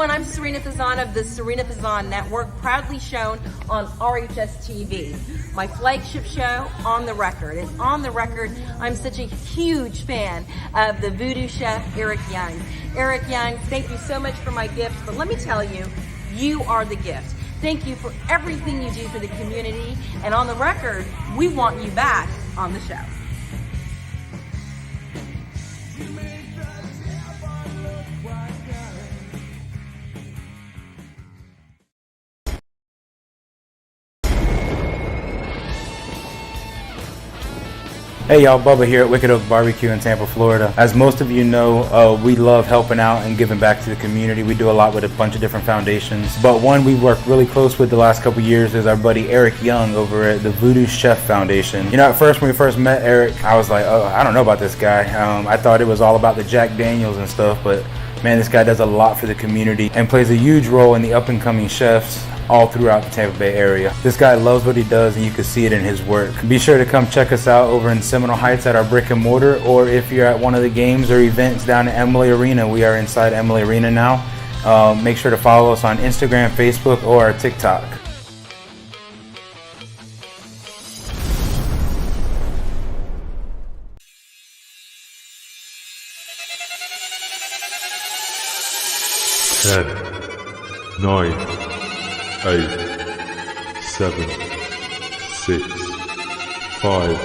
everyone, I'm Serena Fazan of the Serena Fazan Network, proudly shown on RHS TV. My flagship show, On the Record. And on the record, I'm such a huge fan of the VooDoo Chef, Eric Young. Eric Young, thank you so much for my gift, but let me tell you, you are the gift. Thank you for everything you do for the community, and on the record, we want you back on the show. Hey y'all, Bubba here at Wicked Oak Barbecue in Tampa, Florida. As most of you know, we love helping out and giving back to the community. We do a lot with a bunch of different foundations, but one we worked really close with the last couple years is our buddy Eric Young over at the VooDoo Chef Foundation. You know, at first when we first met Eric, I was like, oh, I don't know about this guy. I thought it was all about the Jack Daniels and stuff, but man, this guy does a lot for the community and plays a huge role in the up-and-coming chefs all throughout the Tampa Bay area. This guy loves what he does, and you can see it in his work. Be sure to come check us out over in Seminole Heights at our brick and mortar, or if you're at one of the games or events down at Emily Arena, we are inside Emily Arena now. Make sure to follow us on Instagram, Facebook, or our TikTok. Ten, 9, 8, 7, 6, 5,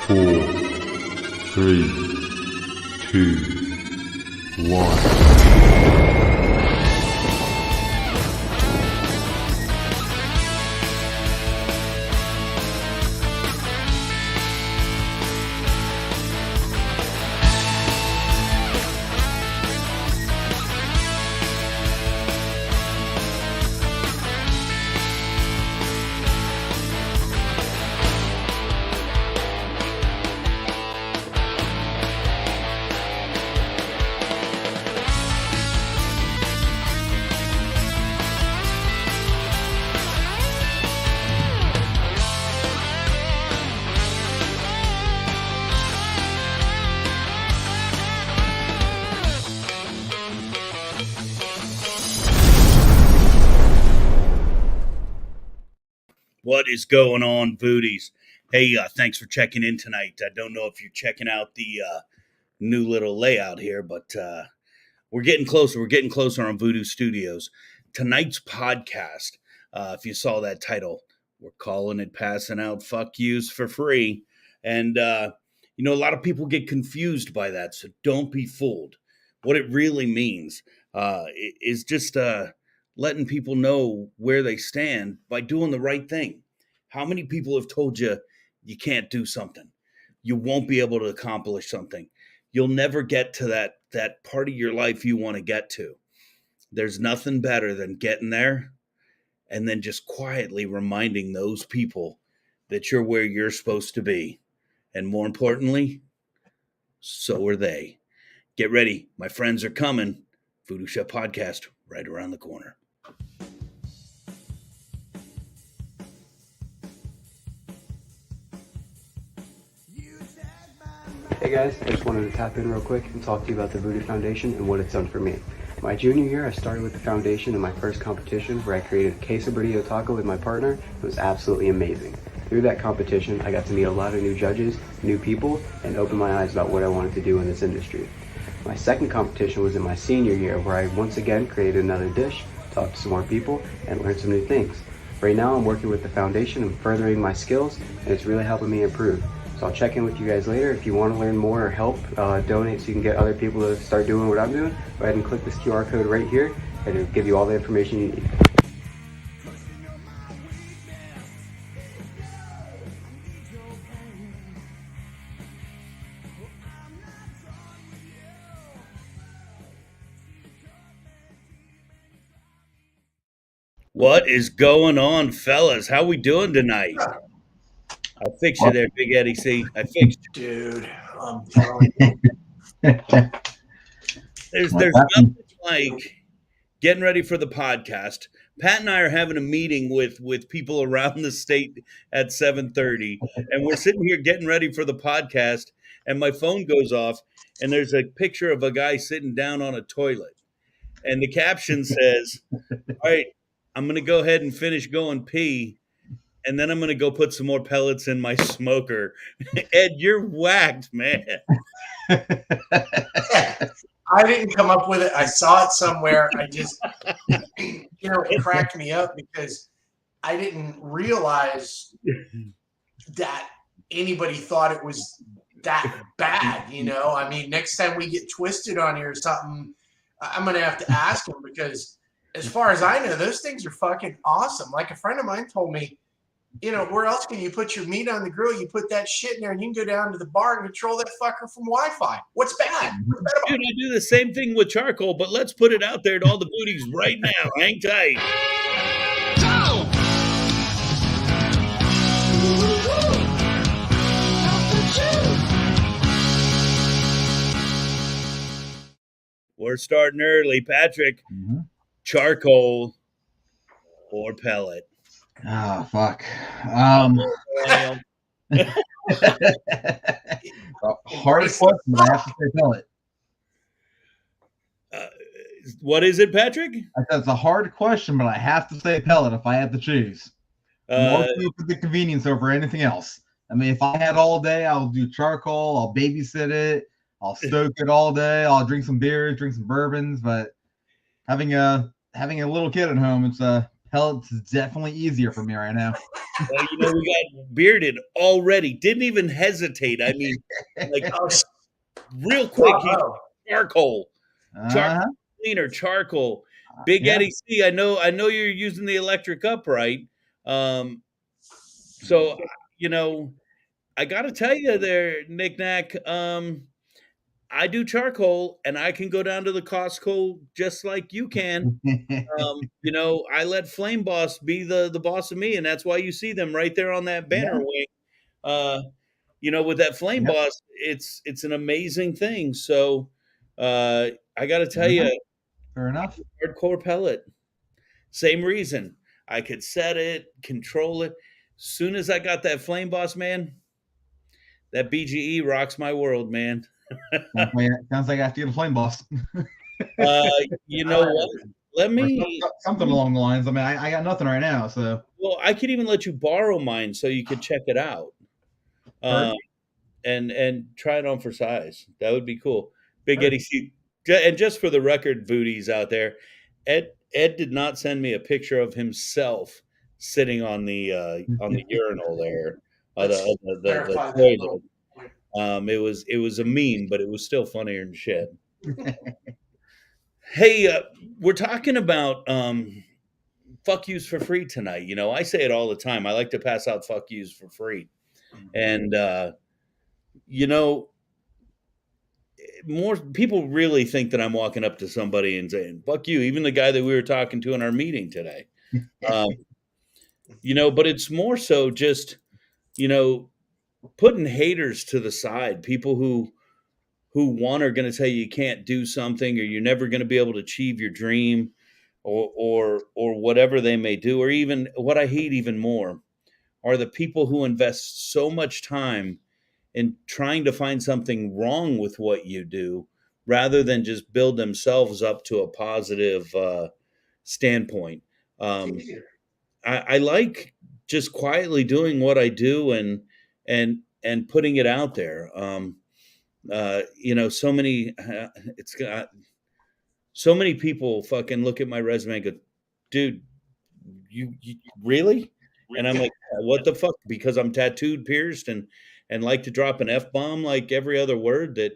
4, 3, 2, 1. What is going on, Voodies? Hey, thanks for checking in tonight. I don't know if you're checking out the new little layout here, but we're getting closer. We're getting closer on VooDoo Studios. Tonight's podcast, if you saw that title, we're calling it Passing Out Fuck Yous for Free. And, you know, a lot of people get confused by that, so don't be fooled. What it really means is just letting people know where they stand by doing the right thing. How many people have told you you can't do something? You won't be able to accomplish something. You'll never get to that part of your life you want to get to. There's nothing better than getting there and then just quietly reminding those people that you're where you're supposed to be. And more importantly, so are they. Get ready. My friends are coming. VooDoo Chef Podcast right around the corner. Hey guys, I just wanted to tap in real quick and talk to you about the VooDoo Foundation and what it's done for me. My junior year, I started with the foundation in my first competition where I created a quesadilla taco with my partner. It was absolutely amazing. Through that competition, I got to meet a lot of new judges, new people, and open my eyes about what I wanted to do in this industry. My second competition was in my senior year where I once again created another dish, talked to some more people, and learned some new things. Right now, I'm working with the foundation and furthering my skills, and it's really helping me improve. So I'll check in with you guys later. If you want to learn more or help donate so you can get other people to start doing what I'm doing, go ahead and click this QR code right here and it'll give you all the information you need. What is going on, fellas? How we doing tonight? I fixed you there, Big Eddie C. I fixed you. Dude, I'm telling you. There's nothing like getting ready for the podcast. Pat and I are having a meeting with people around the state at 7:30, and we're sitting here getting ready for the podcast, and my phone goes off, and there's a picture of a guy sitting down on a toilet. And the caption says, all right, I'm going to go ahead and finish going pee, and then I'm going to go put some more pellets in my smoker. Ed, you're whacked, man. I didn't come up with it. I saw it somewhere. I just, it cracked me up because I didn't realize that anybody thought it was that bad. I mean, next time we get twisted on here or something, I'm going to have to ask him because as far as I know, those things are fucking awesome. Like a friend of mine told me, where else can you put your meat on the grill? You put that shit in there and you can go down to the bar and control that fucker from Wi-Fi. What's bad? Dude, I do the same thing with charcoal, but let's put it out there to all the booties right now. Hang tight. We're starting early. Patrick, charcoal or pellet? Oh, fuck. Hard question, but I have to say pellet. What is it, Patrick? I said it's a hard question, but I have to say pellet if I had to choose. More for the convenience over anything else. I mean, if I had all day, I'll do charcoal. I'll babysit it. I'll stoke it all day. I'll drink some beers, drink some bourbons. But having a little kid at home, it's pellets is definitely easier for me right now. Well, we got bearded already. Didn't even hesitate. I mean, like real quick, charcoal. Charcoal cleaner, charcoal. Big Eddie C, I know you're using the electric upright. So I gotta tell you there, Nick Nack, I do charcoal and I can go down to the Costco just like you can. I let Flame Boss be the boss of me, and that's why you see them right there on that banner wing. With that Flame Boss, it's an amazing thing. So I gotta tell you, fair enough. Hardcore pellet. Same reason. I could set it, control it. Soon as I got that Flame Boss, man, that BGE rocks my world, man. Sounds like I have to get a Flame Boss. You know what? Let me something along the lines. I mean, I got nothing right now, so. Well, I could even let you borrow mine so you could check it out, and try it on for size. That would be cool. Big Eddie C. And just for the record, Voodies out there, Ed did not send me a picture of himself sitting on the urinal there, the toilet. It was a meme, but it was still funnier than shit. Hey, we're talking about fuck yous for free tonight. I say it all the time. I like to pass out fuck yous for free, and more people really think that I'm walking up to somebody and saying "fuck you," even the guy that we were talking to in our meeting today. But it's more so just putting haters to the side. People who one are going to tell you can't do something, or you're never going to be able to achieve your dream, or whatever they may do. Or even what I hate even more are the people who invest so much time in trying to find something wrong with what you do, rather than just build themselves up to a positive standpoint. I like just quietly doing what I do and putting it out there. So many people fucking look at my resume and go, dude, you really? And I'm like, what the fuck? Because I'm tattooed, pierced, and like to drop an F-bomb like every other word, that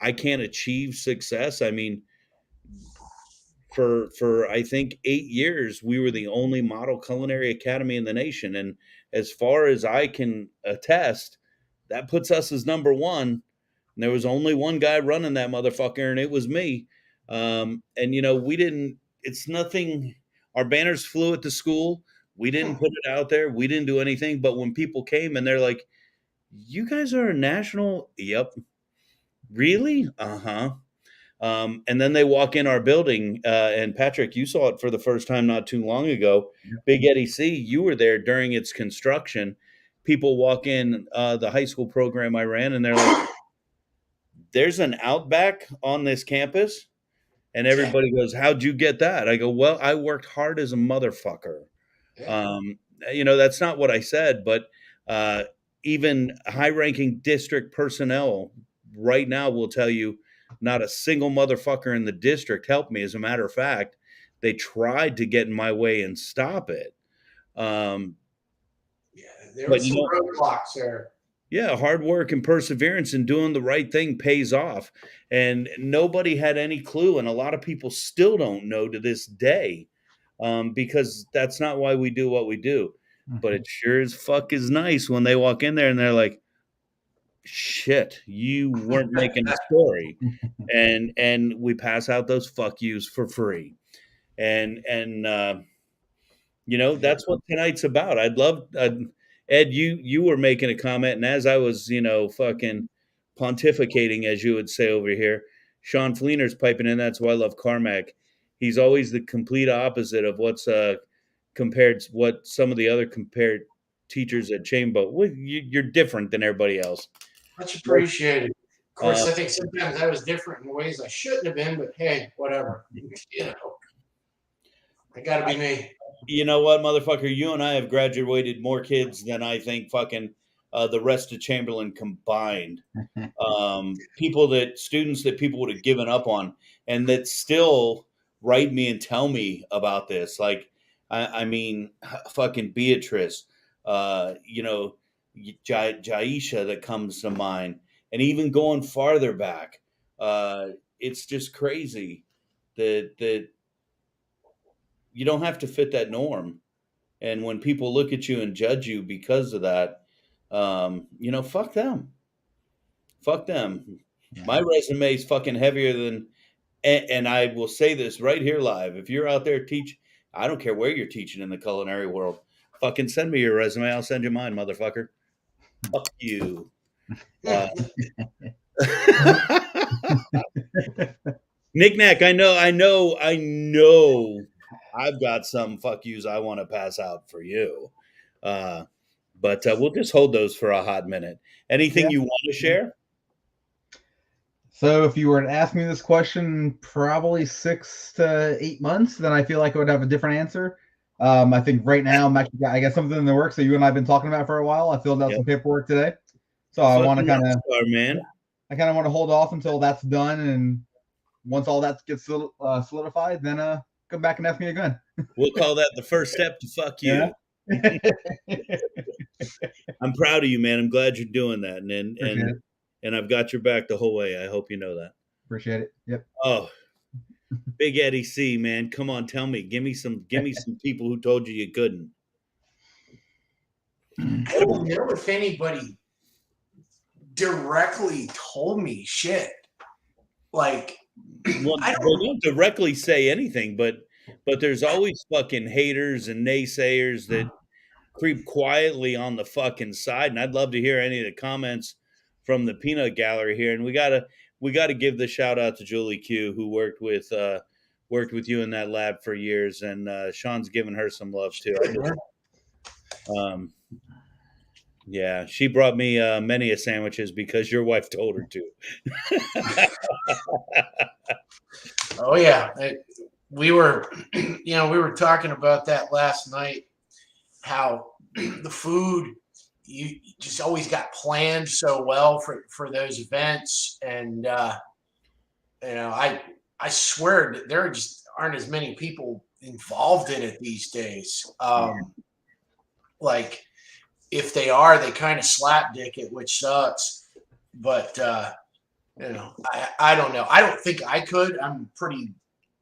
I can't achieve success. I mean, for I think 8 years, we were the only model culinary academy in the nation. And as far as I can attest, that puts us as number one. And there was only one guy running that motherfucker, and it was me. We didn't, it's nothing. Our banners flew at the school. We didn't put it out there. We didn't do anything. But when people came and they're like, you guys are a national? Yep. Really? Uh-huh. And then they walk in our building, and Patrick, you saw it for the first time not too long ago. Yeah. Big Eddie C, you were there during its construction. People walk in the high school program I ran, and they're like, there's an Outback on this campus? And everybody goes, how'd you get that? I go, well, I worked hard as a motherfucker. That's not what I said, but even high-ranking district personnel right now will tell you not a single motherfucker in the district helped me. As a matter of fact, they tried to get in my way and stop it. There were some roadblocks there. Yeah, hard work and perseverance and doing the right thing pays off. And nobody had any clue. And a lot of people still don't know to this day, because that's not why we do what we do. But it sure as fuck is nice when they walk in there and they're like, shit, you weren't making a story. And we pass out those fuck yous for free. And that's what tonight's about. Ed, you were making a comment, and as I was, fucking pontificating, as you would say over here, Sean Fleener's piping in. That's why I love Carmack. He's always the complete opposite of what's compared to what some of the other compared teachers at Chambo. Well, you're different than everybody else. Much appreciated. Of course, I think sometimes I was different in ways I shouldn't have been, but hey, whatever. I got to be me. You know what, motherfucker? You and I have graduated more kids than I think fucking the rest of Chamberlain combined. Students that people would have given up on, and that still write me and tell me about this. Like, I mean, fucking Beatrice, Jaisha that comes to mind, and even going farther back, it's just crazy that you don't have to fit that norm. And when people look at you and judge you because of that, fuck them. Fuck them. Yeah. My resume is fucking heavier than, and I will say this right here live. If you're out there I don't care where you're teaching in the culinary world, fucking send me your resume. I'll send you mine, motherfucker. Fuck you. Knick-knack, I know. I've got some fuck yous I want to pass out for you. But we'll just hold those for a hot minute. Anything you want to share? So if you were to ask me this question probably 6 to 8 months, then I feel like I would have a different answer. I think right now I got something in the works that you and I have been talking about for a while. I filled out some paperwork today. So I want to kind of want to hold off until that's done, and once all that gets solidified, then come back and ask me again. We'll call that the first step to fuck you. Yeah. I'm proud of you, man. I'm glad you're doing that, and I've got your back the whole way. I hope you know that. Appreciate it. Yep. Oh, Big Eddie C, man, come on, tell me, give me some people who told you couldn't. I don't know if anybody directly told me shit. Like, well, they don't directly say anything, but there's always fucking haters and naysayers that creep quietly on the fucking side. And I'd love to hear any of the comments from the peanut gallery here. And we gotta give the shout out to Julie Q, who worked with you in that lab for years, and Sean's giving her some love too. Yeah, she brought me many a sandwiches because your wife told her to. Oh yeah, we were talking about that last night. How the food you just always got planned so well for those events, and I swear that there just aren't as many people involved in it these days. Like, if they are, they kind of slapdick it, which sucks. But I don't know. I don't think I could. I'm pretty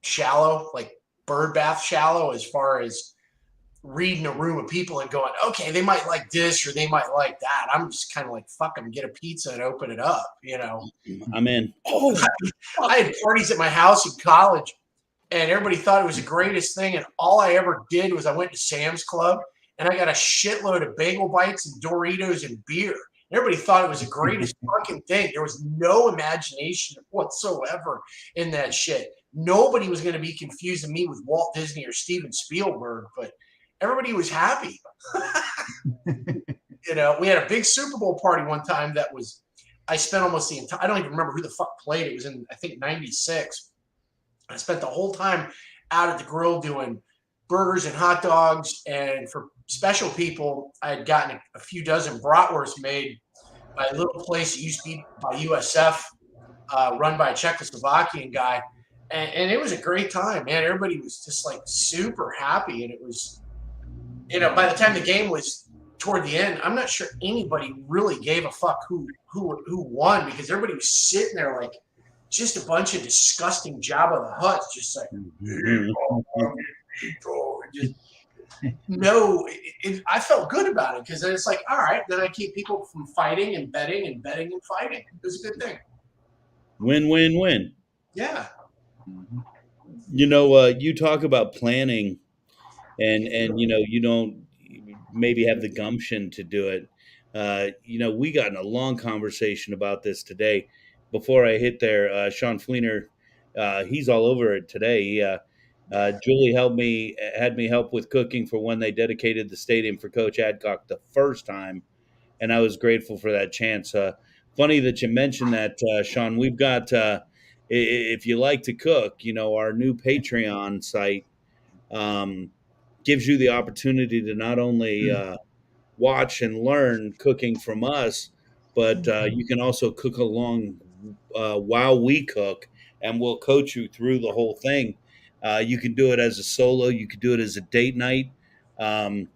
shallow, like bird bath shallow, as far as reading a room of people and going, okay, they might like this or they might like that. I'm just kind of like, fuck them, get a pizza and open it up, I'm in. I had parties at my house in college, and everybody thought it was the greatest thing. And all I ever did was I went to Sam's Club, and I got a shitload of bagel bites and Doritos and beer. Everybody thought it was the greatest fucking thing. There was no imagination whatsoever in that shit. Nobody was going to be confusing me with Walt Disney or Steven Spielberg, but everybody was happy. We had a big Super Bowl party one time I spent almost the entire, I don't even remember who the fuck played. It was in, I think, 96. I spent the whole time out at the grill doing burgers and hot dogs. And for special people, I had gotten a few dozen bratwursts made by a little place that used to be by USF, run by a Czechoslovakian guy. And it was a great time, man. Everybody was just like super happy. And it was, by the time the game was toward the end, I'm not sure anybody really gave a fuck who won, because everybody was sitting there like just a bunch of disgusting Jabba the Hutts, just like, just, no, I felt good about it, because it's like, all right, then I keep people from fighting and betting and fighting. It was a good thing. Win, win, win. Yeah. You talk about planning, and you don't maybe have the gumption to do it. We got in a long conversation about this today. Before I hit there, Sean Fleener, he's all over it today. Julie had me help with cooking for when they dedicated the stadium for Coach Adcock the first time, and I was grateful for that chance. Funny that you mentioned that, Sean. We've got, if you like to cook, our new Patreon site gives you the opportunity to not only watch and learn cooking from us, but you can also cook along while we cook, and we'll coach you through the whole thing. You can do it as a solo. You can do it as a date night, and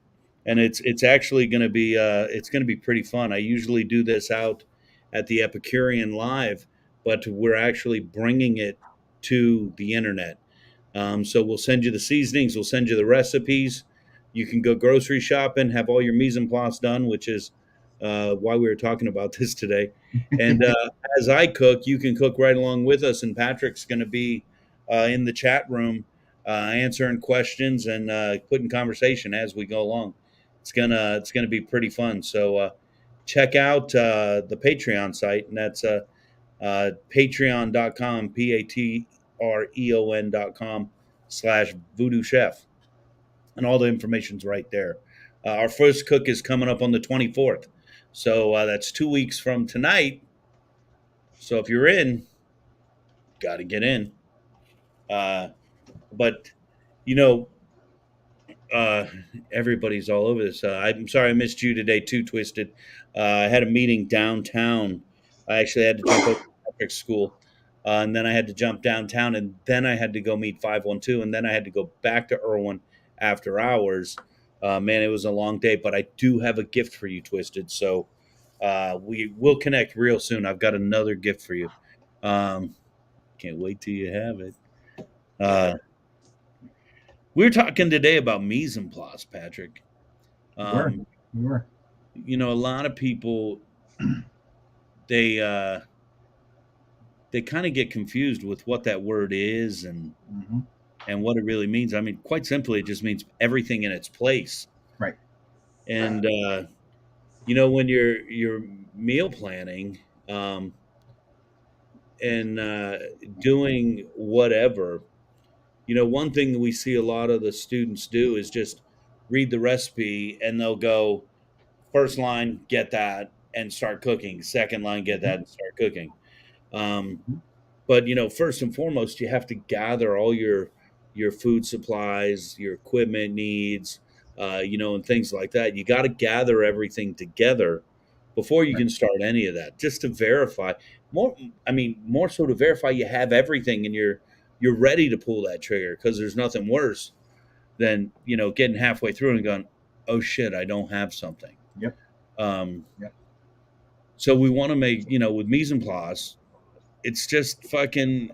it's actually going to be pretty fun. I usually do this out at the Epicurean Live, but we're actually bringing it to the internet. So we'll send you the seasonings, we'll send you the recipes. You can go grocery shopping, have all your mise en place done, which is why we were talking about this today. And as I cook, you can cook right along with us. And Patrick's going to be in the chat room answering questions and putting conversation as we go along. It's gonna be pretty fun. So check out the Patreon site, and that's patreon.com, patreon.com/VooDoo Chef. And all the information's right there. Our first cook is coming up on the 24th. So that's 2 weeks from tonight. So if you're in, got to get in. But, everybody's all over this. I'm sorry I missed you today too, Twisted. I had a meeting downtown. I actually had to jump over to Patrick's school. And then I had to jump downtown, and then I had to go meet 512, and then I had to go back to Irwin after hours. Man, it was a long day, but I do have a gift for you, Twisted. So we will connect real soon. I've got another gift for you. Can't wait till you have it. We were talking today about mise en place, Patrick. We were. A lot of people, they kind of get confused with what that word is and what it really means. I mean, quite simply, it just means everything in its place. Right. And when you're meal planning and doing whatever, one thing that we see a lot of the students do is just read the recipe, and they'll go first line, get that, and start cooking. Second line, get that, and start cooking. But first and foremost, you have to gather all your food supplies, your equipment needs, and things like that. You got to gather everything together before you can start any of that, just to verify more so to verify you have everything and you're ready to pull that trigger, because there's nothing worse than getting halfway through and going, oh shit, I don't have something. Yep. So we want to make, with mise en place, it's just fucking,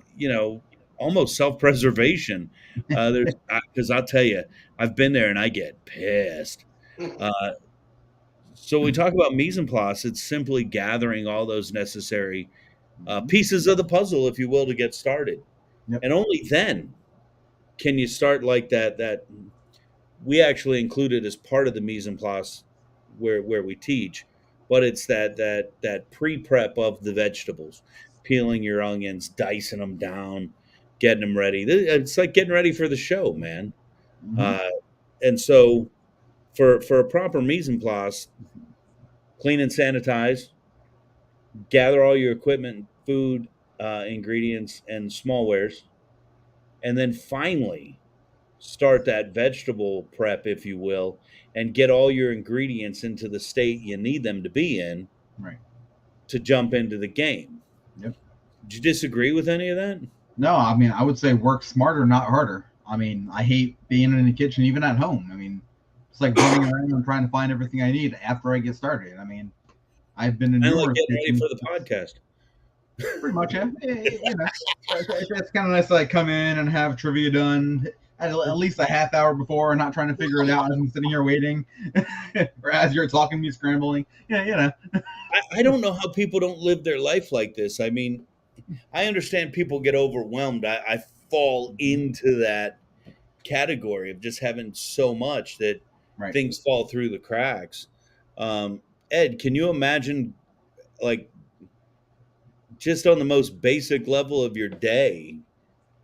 almost self-preservation. Because I'll tell you, I've been there and I get pissed. So we talk about mise en place. It's simply gathering all those necessary pieces of the puzzle, if you will, to get started. Yep. And only then can you start like that we actually included as part of the mise en place where we teach, but it's that pre-prep of the vegetables, peeling your onions, dicing them down, getting them ready. It's like getting ready for the show, man. And so for a proper mise en place, clean and sanitize, gather all your equipment, food, ingredients, and smallwares. and then finally start that vegetable prep, if you will, and get all your ingredients into the state you need them to be in Right. to jump into the game. Yep. Do you disagree with any of that? No, I mean, I would say work smarter, not harder. I mean, I hate being in the kitchen, even at home. I mean, it's like running around and trying to find everything I need after I get started. I mean, I've been in I like numerous getting ready kitchens. for the podcast. Pretty much, yeah. You know, it's kind of nice to like come in and have trivia done at least a half hour before, and not trying to figure it out as I'm sitting here waiting, or as you're talking to me scrambling. Yeah, you know. I don't know how people don't live their life like this. I mean, I understand people get overwhelmed. I fall into that category of just having so much that Right. things fall through the cracks. Ed, can you imagine, like, just on the most basic level of your day,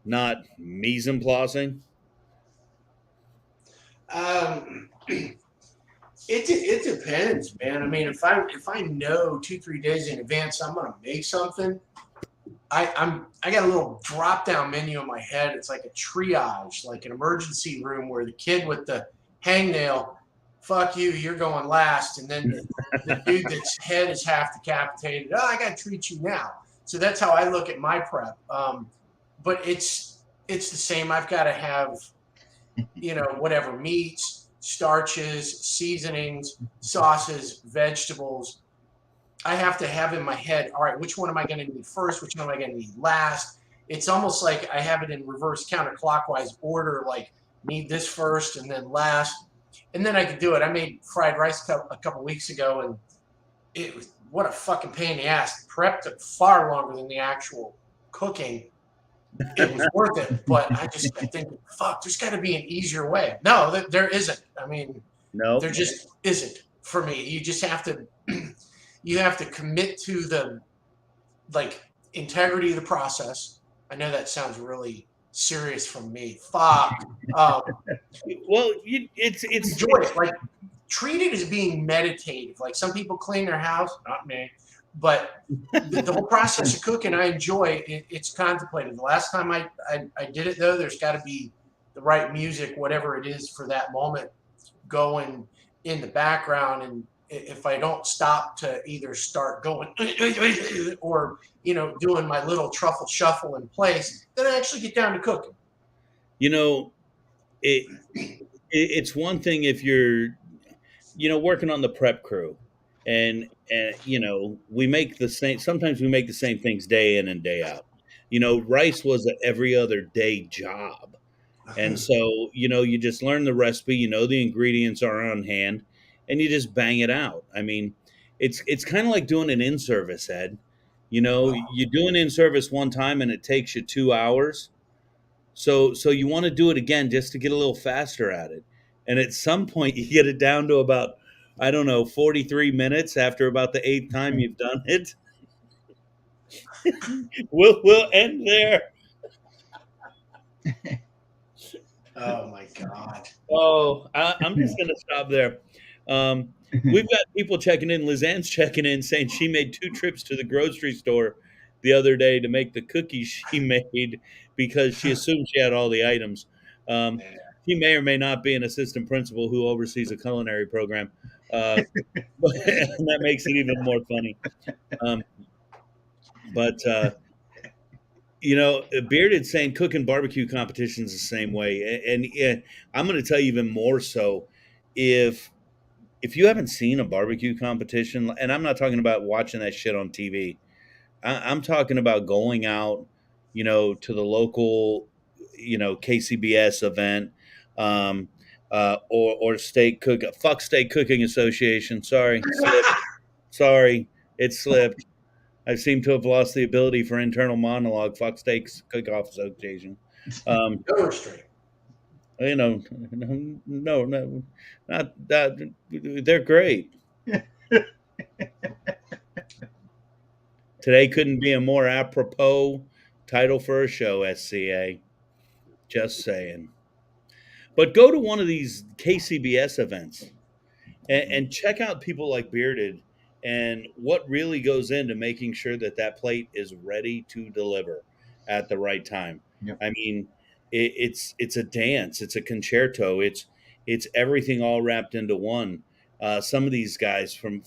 not mise en placing? It depends, man. I mean, if I know 2-3 days in advance I'm gonna make something, I got a little drop down menu in my head. It's like a triage, like an emergency room where the kid with the hangnail, fuck you, you're going last, and then the dude that's head is half decapitated. Oh, I gotta treat you now. So that's how I look at my prep. But it's the same. I've got to have, whatever meats, starches, seasonings, sauces, vegetables. I have to have in my head, all right, which one am I going to need first? Which one am I going to need last? It's almost like I have it in reverse counterclockwise order, like need this first and then last. And then I could do it. I made fried rice a couple weeks ago, and it was, what a fucking pain in the ass. Prep took far longer than the actual cooking. It was worth it, but I think, fuck, there's got to be an easier way. No, there isn't. I mean, No, there just isn't for me. You just have to, you have to commit to the, integrity of the process. I know that sounds really serious from me. Fuck. well, it's enjoy it. Like, treat it as being meditative. Like, some people clean their house, not me. But the whole process of cooking, I enjoy. It's contemplated. The last time I did it, though, there's got to be the right music, whatever it is for that moment, going in the background. And if I don't stop to either start going or, doing my little truffle shuffle in place, then I actually get down to cooking. It's one thing if you're, working on the prep crew. And we make the same. Sometimes we make the same things day in and day out. Rice was an every other day job, and so you just learn the recipe. The ingredients are on hand, and you just bang it out. I mean, it's kind of like doing an in service, Ed. You do an in service one time, and it takes you 2 hours. So you want to do it again just to get a little faster at it, and at some point you get it down to about, I don't know, 43 minutes after about the 8th time you've done it. We'll end there. Oh my God. Oh, I'm just going to stop there. We've got people checking in. Lizanne's checking in saying she made 2 trips to the grocery store the other day to make the cookies she made because she assumed she had all the items. She may or may not be an assistant principal who oversees a culinary program. And that makes it even more funny. Bearded saying cooking barbecue competitions the same way. And I'm going to tell you even more so, if you haven't seen a barbecue competition, and I'm not talking about watching that shit on TV, I'm talking about going out, to the local, KCBS event, or steak cooking association. Sorry, it slipped. I seem to have lost the ability for internal monologue. Fuck steaks cook-off association. Go straight. No, not that. They're great. Today couldn't be a more apropos title for a show, SCA. Just saying. But go to one of these KCBS events and check out people like Bearded and what really goes into making sure that plate is ready to deliver at the right time. Yep. I mean, it's a dance. It's a concerto. It's everything all wrapped into one. Some of these guys from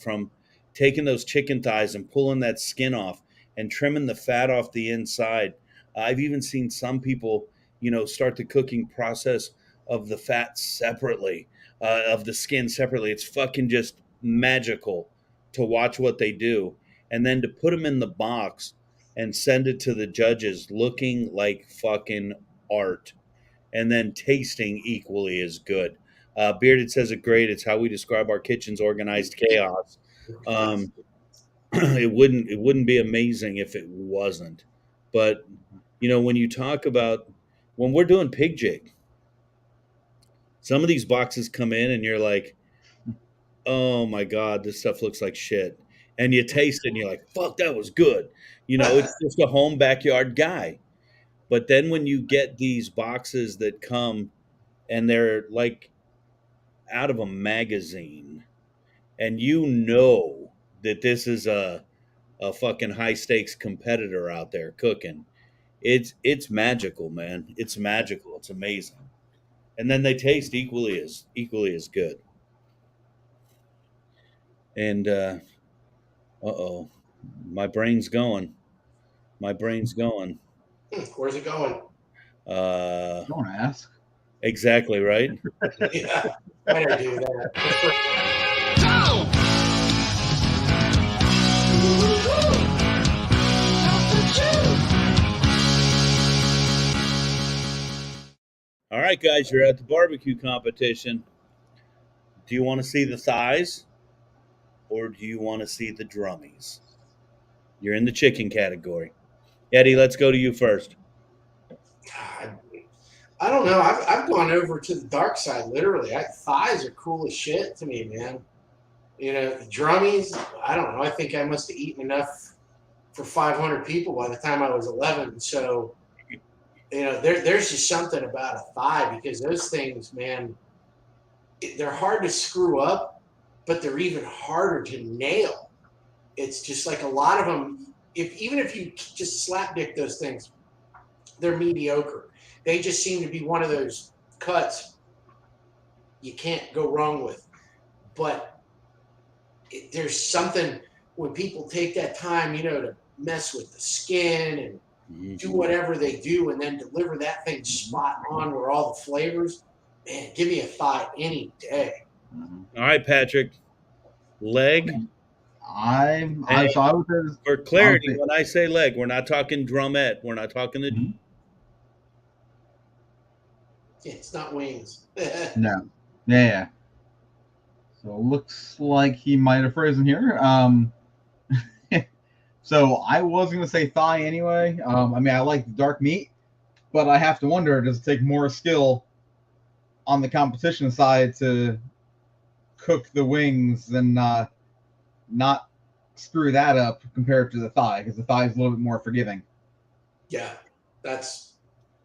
taking those chicken thighs and pulling that skin off and trimming the fat off the inside. I've even seen some people, start the cooking process of the fat separately, of the skin separately. It's fucking just magical to watch what they do. And then to put them in the box and send it to the judges looking like fucking art, and then tasting equally as good. Bearded says it great. It's how we describe our kitchen's organized chaos. It wouldn't be amazing if it wasn't. But when you talk about when we're doing pig jig, some of these boxes come in and you're like, oh my God, this stuff looks like shit. And you taste it and you're like, fuck, that was good. It's just a home backyard guy. But then when you get these boxes that come and they're like out of a magazine, and that this is a fucking high stakes competitor out there cooking, it's magical, man. It's magical. It's amazing. And then they taste equally as good. And my brain's going. Where's it going? Don't ask. Exactly right. Yeah, better do that. All right, guys, you're at the barbecue competition. Do you want to see the thighs or do you want to see the drummies? You're in the chicken category. Eddie, let's go to you first. God, I don't know. I've gone over to the dark side, literally. Thighs are cool as shit to me, man. The drummies, I don't know. I think I must have eaten enough for 500 people by the time I was 11. So, there's just something about a thigh, because those things, man, they're hard to screw up, but they're even harder to nail. It's just like a lot of them, even if you just slapdick those things, they're mediocre. They just seem to be one of those cuts you can't go wrong with. But there's something when people take that time, to mess with the skin and do whatever they do and then deliver that thing spot on where all the flavors, man, give me a thigh any day. All right, Patrick. Leg. For clarity, when I say leg, we're not talking drumette. We're not talking the. Yeah, it's not wings. No. Yeah. So it looks like he might have frozen here. So I was going to say thigh anyway. I like the dark meat, but I have to wonder, does it take more skill on the competition side to cook the wings than not screw that up compared to the thigh? Because the thigh is a little bit more forgiving. Yeah, that's...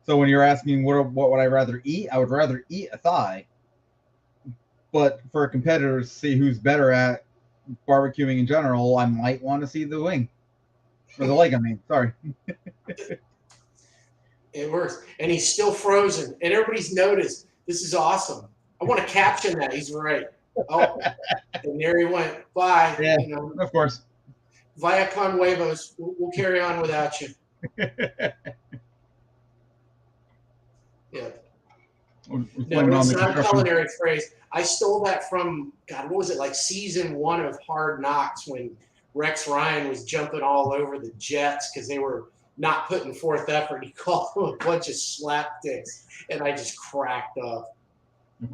So when you're asking what would I rather eat, I would rather eat a thigh. But for a competitor to see who's better at barbecuing in general, I might want to see the wing. Or the leg, sorry. It works. And he's still frozen. And everybody's noticed. This is awesome. I want to caption that. He's right. Oh, and there he went. Bye. Yeah, of course. Via con huevos. We'll carry on without you. Yeah. No, it's not a culinary phrase. I stole that from, God, what was it, like season 1 of Hard Knocks, when Rex Ryan was jumping all over the Jets because they were not putting forth effort. He called them a bunch of slapdicks, and I just cracked up.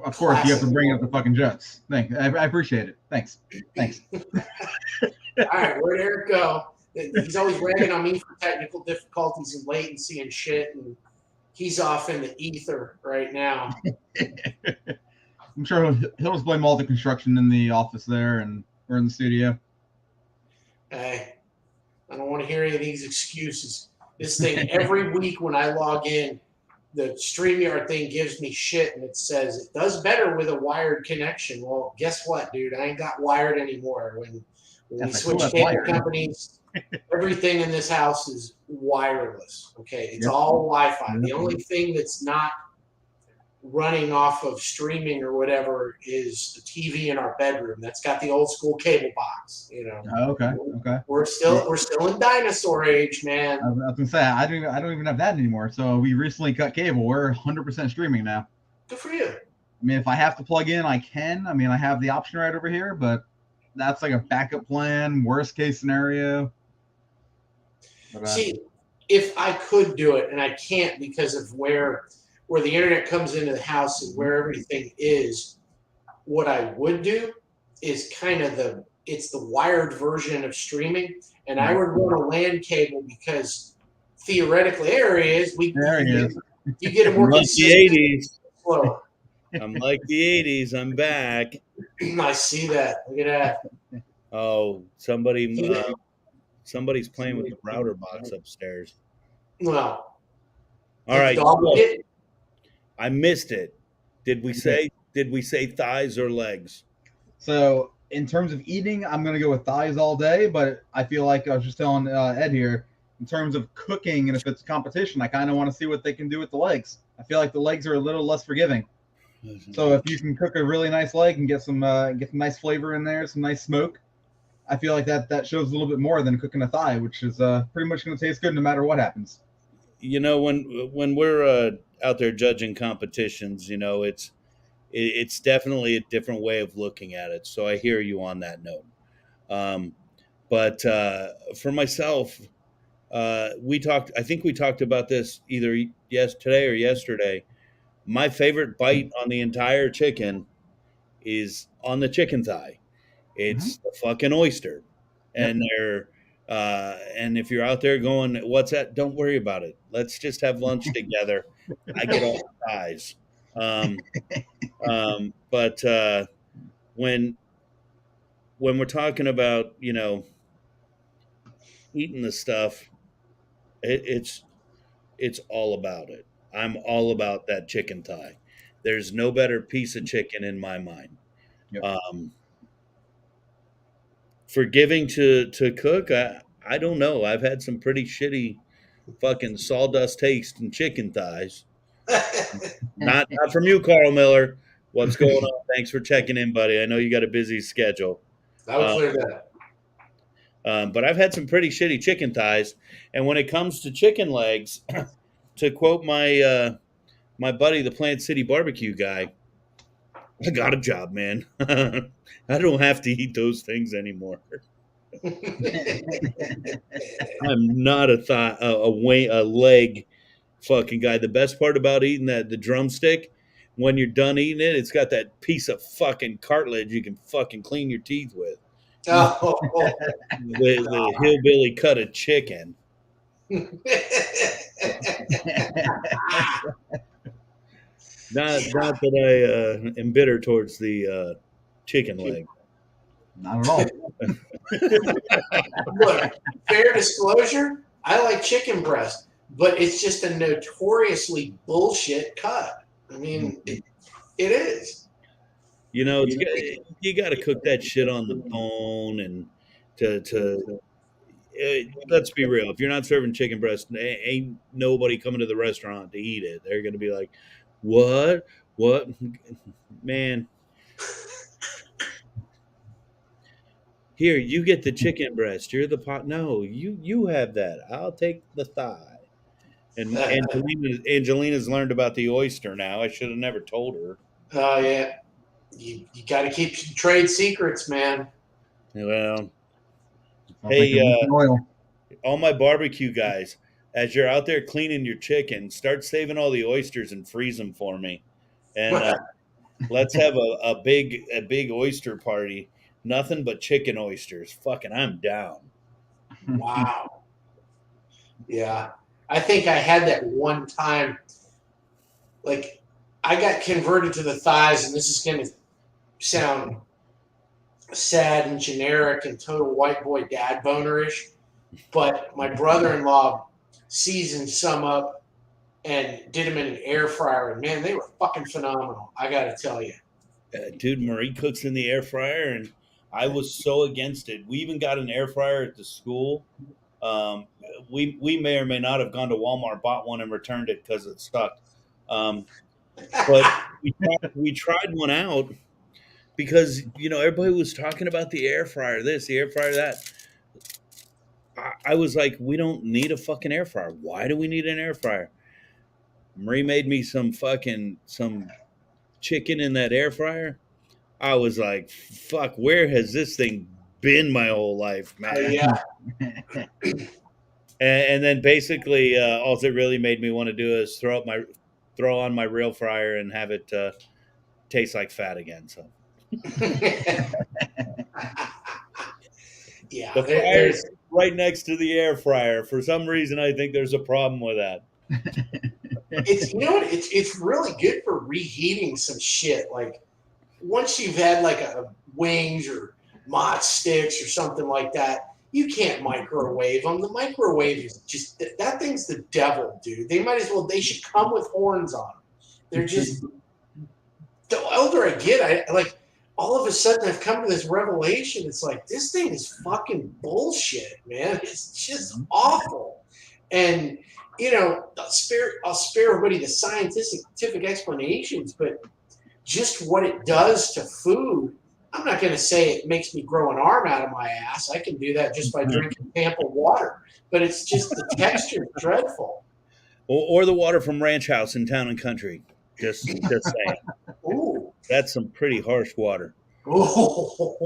Of course, you have to bring up the fucking Jets. Thanks. I appreciate it. Thanks. All right, where'd Eric go? He's always ragging on me for technical difficulties and latency and shit, and he's off in the ether right now. I'm sure he'll just blame all the construction in the office there or in the studio. Hey, I don't want to hear any of these excuses. This thing, every week when I log in, the StreamYard thing gives me shit, and it says it does better with a wired connection. Well, guess what, dude? I ain't got wired anymore. When we switched cable companies, everything in this house is wireless. Okay, it's Yep. all Wi-Fi. The Yep. only thing that's not running off of streaming or whatever is the TV in our bedroom. That's got the old school cable box. You know. Oh, okay. We're still in dinosaur age, man. I was gonna say I don't even have that anymore. So we recently cut cable. We're 100% streaming now. Good for you. I mean, if I have to plug in, I can. I mean, I have the option right over here, but that's like a backup plan, worst case scenario. But, See, if I could do it, and I can't because of where the internet comes into the house and where everything is, what I would do is kind of it's the wired version of streaming, and I would run a LAN cable because theoretically, there he is. there he is. You get a more I'm like consistent the 80s. flow. I'm like the 80s. I'm back. I see that. Look at that. Oh, somebody's playing with the router box upstairs. Well, All right. dog So, hit? I missed it. Did we say thighs or legs? So in terms of eating, I'm gonna go with thighs all day. But I feel like I was just telling Ed here, in terms of cooking and if it's a competition, I kind of want to see what they can do with the legs. I feel like the legs are a little less forgiving. So if you can cook a really nice leg and get some nice flavor in there, some nice smoke, I feel like that shows a little bit more than cooking a thigh, which is pretty much going to taste good no matter what happens. You know, when we're out there judging competitions, you know, it's definitely a different way of looking at it. So I hear you on that note. But for myself, I think we talked about this either today or yesterday. My favorite bite on the entire chicken is on the chicken thigh. It's the fucking oyster. And and if you're out there going, what's that? Don't worry about it. Let's just have lunch together. I get all the thighs. But when we're talking about, you know, eating the stuff, it's all about it. I'm all about that chicken thigh. There's no better piece of chicken in my mind. Yep. Forgiving to cook, I don't know. I've had some pretty shitty fucking sawdust taste in chicken thighs. Not from you, Carl Miller. What's going on? Thanks for checking in, buddy. I know you got a busy schedule. I would clear that. But I've had some pretty shitty chicken thighs. And when it comes to chicken legs, to quote my buddy, the Plant City barbecue guy, I got a job, man. I don't have to eat those things anymore. I'm not a leg fucking guy. The best part about eating the drumstick, when you're done eating it, it's got that piece of fucking cartilage you can fucking clean your teeth with. The hillbilly cut of chicken. Not that I am bitter towards the chicken leg. Not at all. Look, fair disclosure, I like chicken breast, but it's just a notoriously bullshit cut. I mean, it is. You know, you got to cook that shit on the bone, and let's be real. If you're not serving chicken breast, ain't nobody coming to the restaurant to eat it. They're going to be like, what, man? Here, you get the chicken breast. You're the pot. No, you have that. I'll take the thigh. And Angelina's learned about the oyster now. I should have never told her. Oh, yeah. You got to keep trade secrets, man. Well, hey, all my barbecue guys, as you're out there cleaning your chicken, start saving all the oysters and freeze them for me. And let's have a big oyster party. Nothing but chicken oysters. Fucking, I'm down. Wow. Yeah. I think I had that one time. Like, I got converted to the thighs, and this is going to sound sad and generic and total white boy dad bonerish, but my brother-in-law seasoned some up and did them in an air fryer, and man, they were fucking phenomenal. I got to tell you. Dude, Marie cooks in the air fryer, and I was so against it. We even got an air fryer at the school. We may or may not have gone to Walmart, bought one, and returned it because it sucked. But we tried one out because everybody was talking about the air fryer this, the air fryer that. I was like, we don't need a fucking air fryer. Why do we need an air fryer? Marie made me some chicken in that air fryer. I was like, fuck, where has this thing been my whole life, man? Yeah. And then basically, all it really made me want to do is throw on my real fryer and have it taste like fat again. So, yeah, the fryer's right next to the air fryer. For some reason, I think there's a problem with that. It's it's really good for reheating some shit. Like once you've had like a wings or mod sticks or something like that, you can't microwave them. The microwave is just that thing's the devil, dude. They should come with horns on them. They're just the older I get, I like all of a sudden I've come to this revelation. It's like this thing is fucking bullshit, man. It's just awful. And I'll spare everybody the scientific explanations, but just what it does to food. I'm not going to say it makes me grow an arm out of my ass. I can do that just by drinking Tampa water, but it's just the texture is dreadful. Or the water from Ranch House in Town and Country. Just saying. Ooh. That's some pretty harsh water. Oh,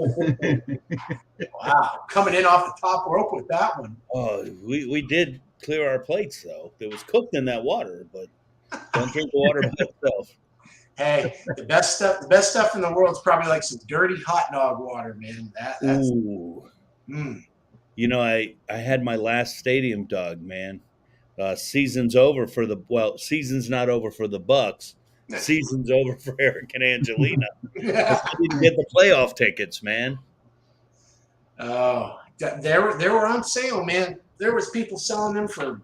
wow. Coming in off the top rope with that one. Oh, we did clear our plates, though. It was cooked in that water, but don't drink the water by itself. Hey, the best stuff in the world is probably like some dirty hot dog water, man. That's Ooh. I had my last stadium dog, man. Season's over for season's not over for the Bucks. Season's over for Eric and Angelina. I didn't get the playoff tickets, man. Oh, they were on sale, man. There was people selling them for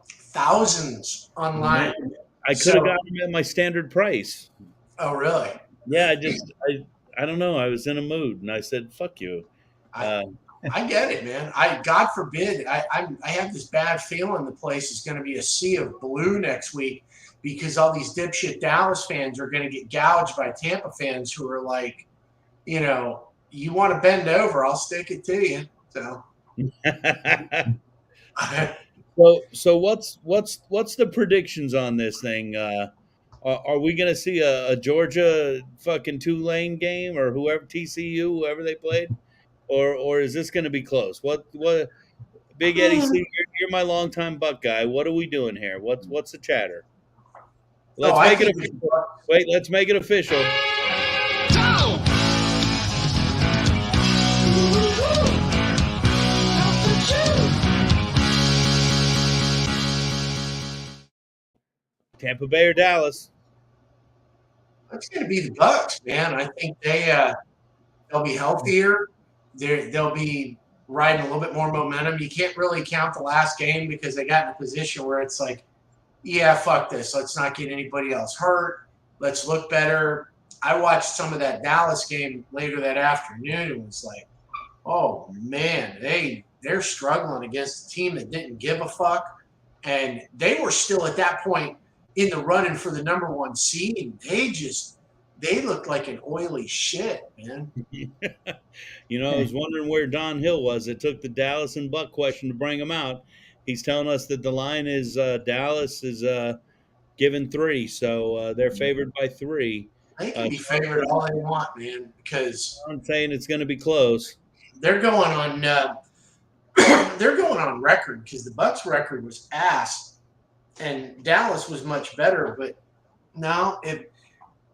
thousands online. Man, I could have gotten them at my standard price. Oh, really? Yeah, I don't know. I was in a mood, and I said, "Fuck you." I get it, man. God forbid, I have this bad feeling the place is going to be a sea of blue next week because all these dipshit Dallas fans are going to get gouged by Tampa fans who are like, you want to bend over, I'll stick it to you. So. So what's the predictions on this thing? Are we going to see a Georgia fucking Tulane game or TCU, whoever they played? Or is this going to be close? What Big Eddie C, you're my longtime Buck guy. What are we doing here? What's the chatter? Let's make it official. Wait, let's make it official. Tampa Bay or Dallas? It's going to be the Bucks, man. I think they'll be healthier. They'll be riding a little bit more momentum. You can't really count the last game because they got in a position where it's like, yeah, fuck this. Let's not get anybody else hurt. Let's look better. I watched some of that Dallas game later that afternoon and was like, oh, man, they're struggling against a team that didn't give a fuck. And they were still at that point in the running for the number one seed. And they looked like an oily shit, man. I was wondering where Don Hill was. It took the Dallas and Buck question to bring him out. He's telling us that the line is Dallas is given 3, so they're favored by 3. They can be favored all they want, man, because I'm saying it's going to be close. They're going on record because the Bucks record was ass, and Dallas was much better. But now,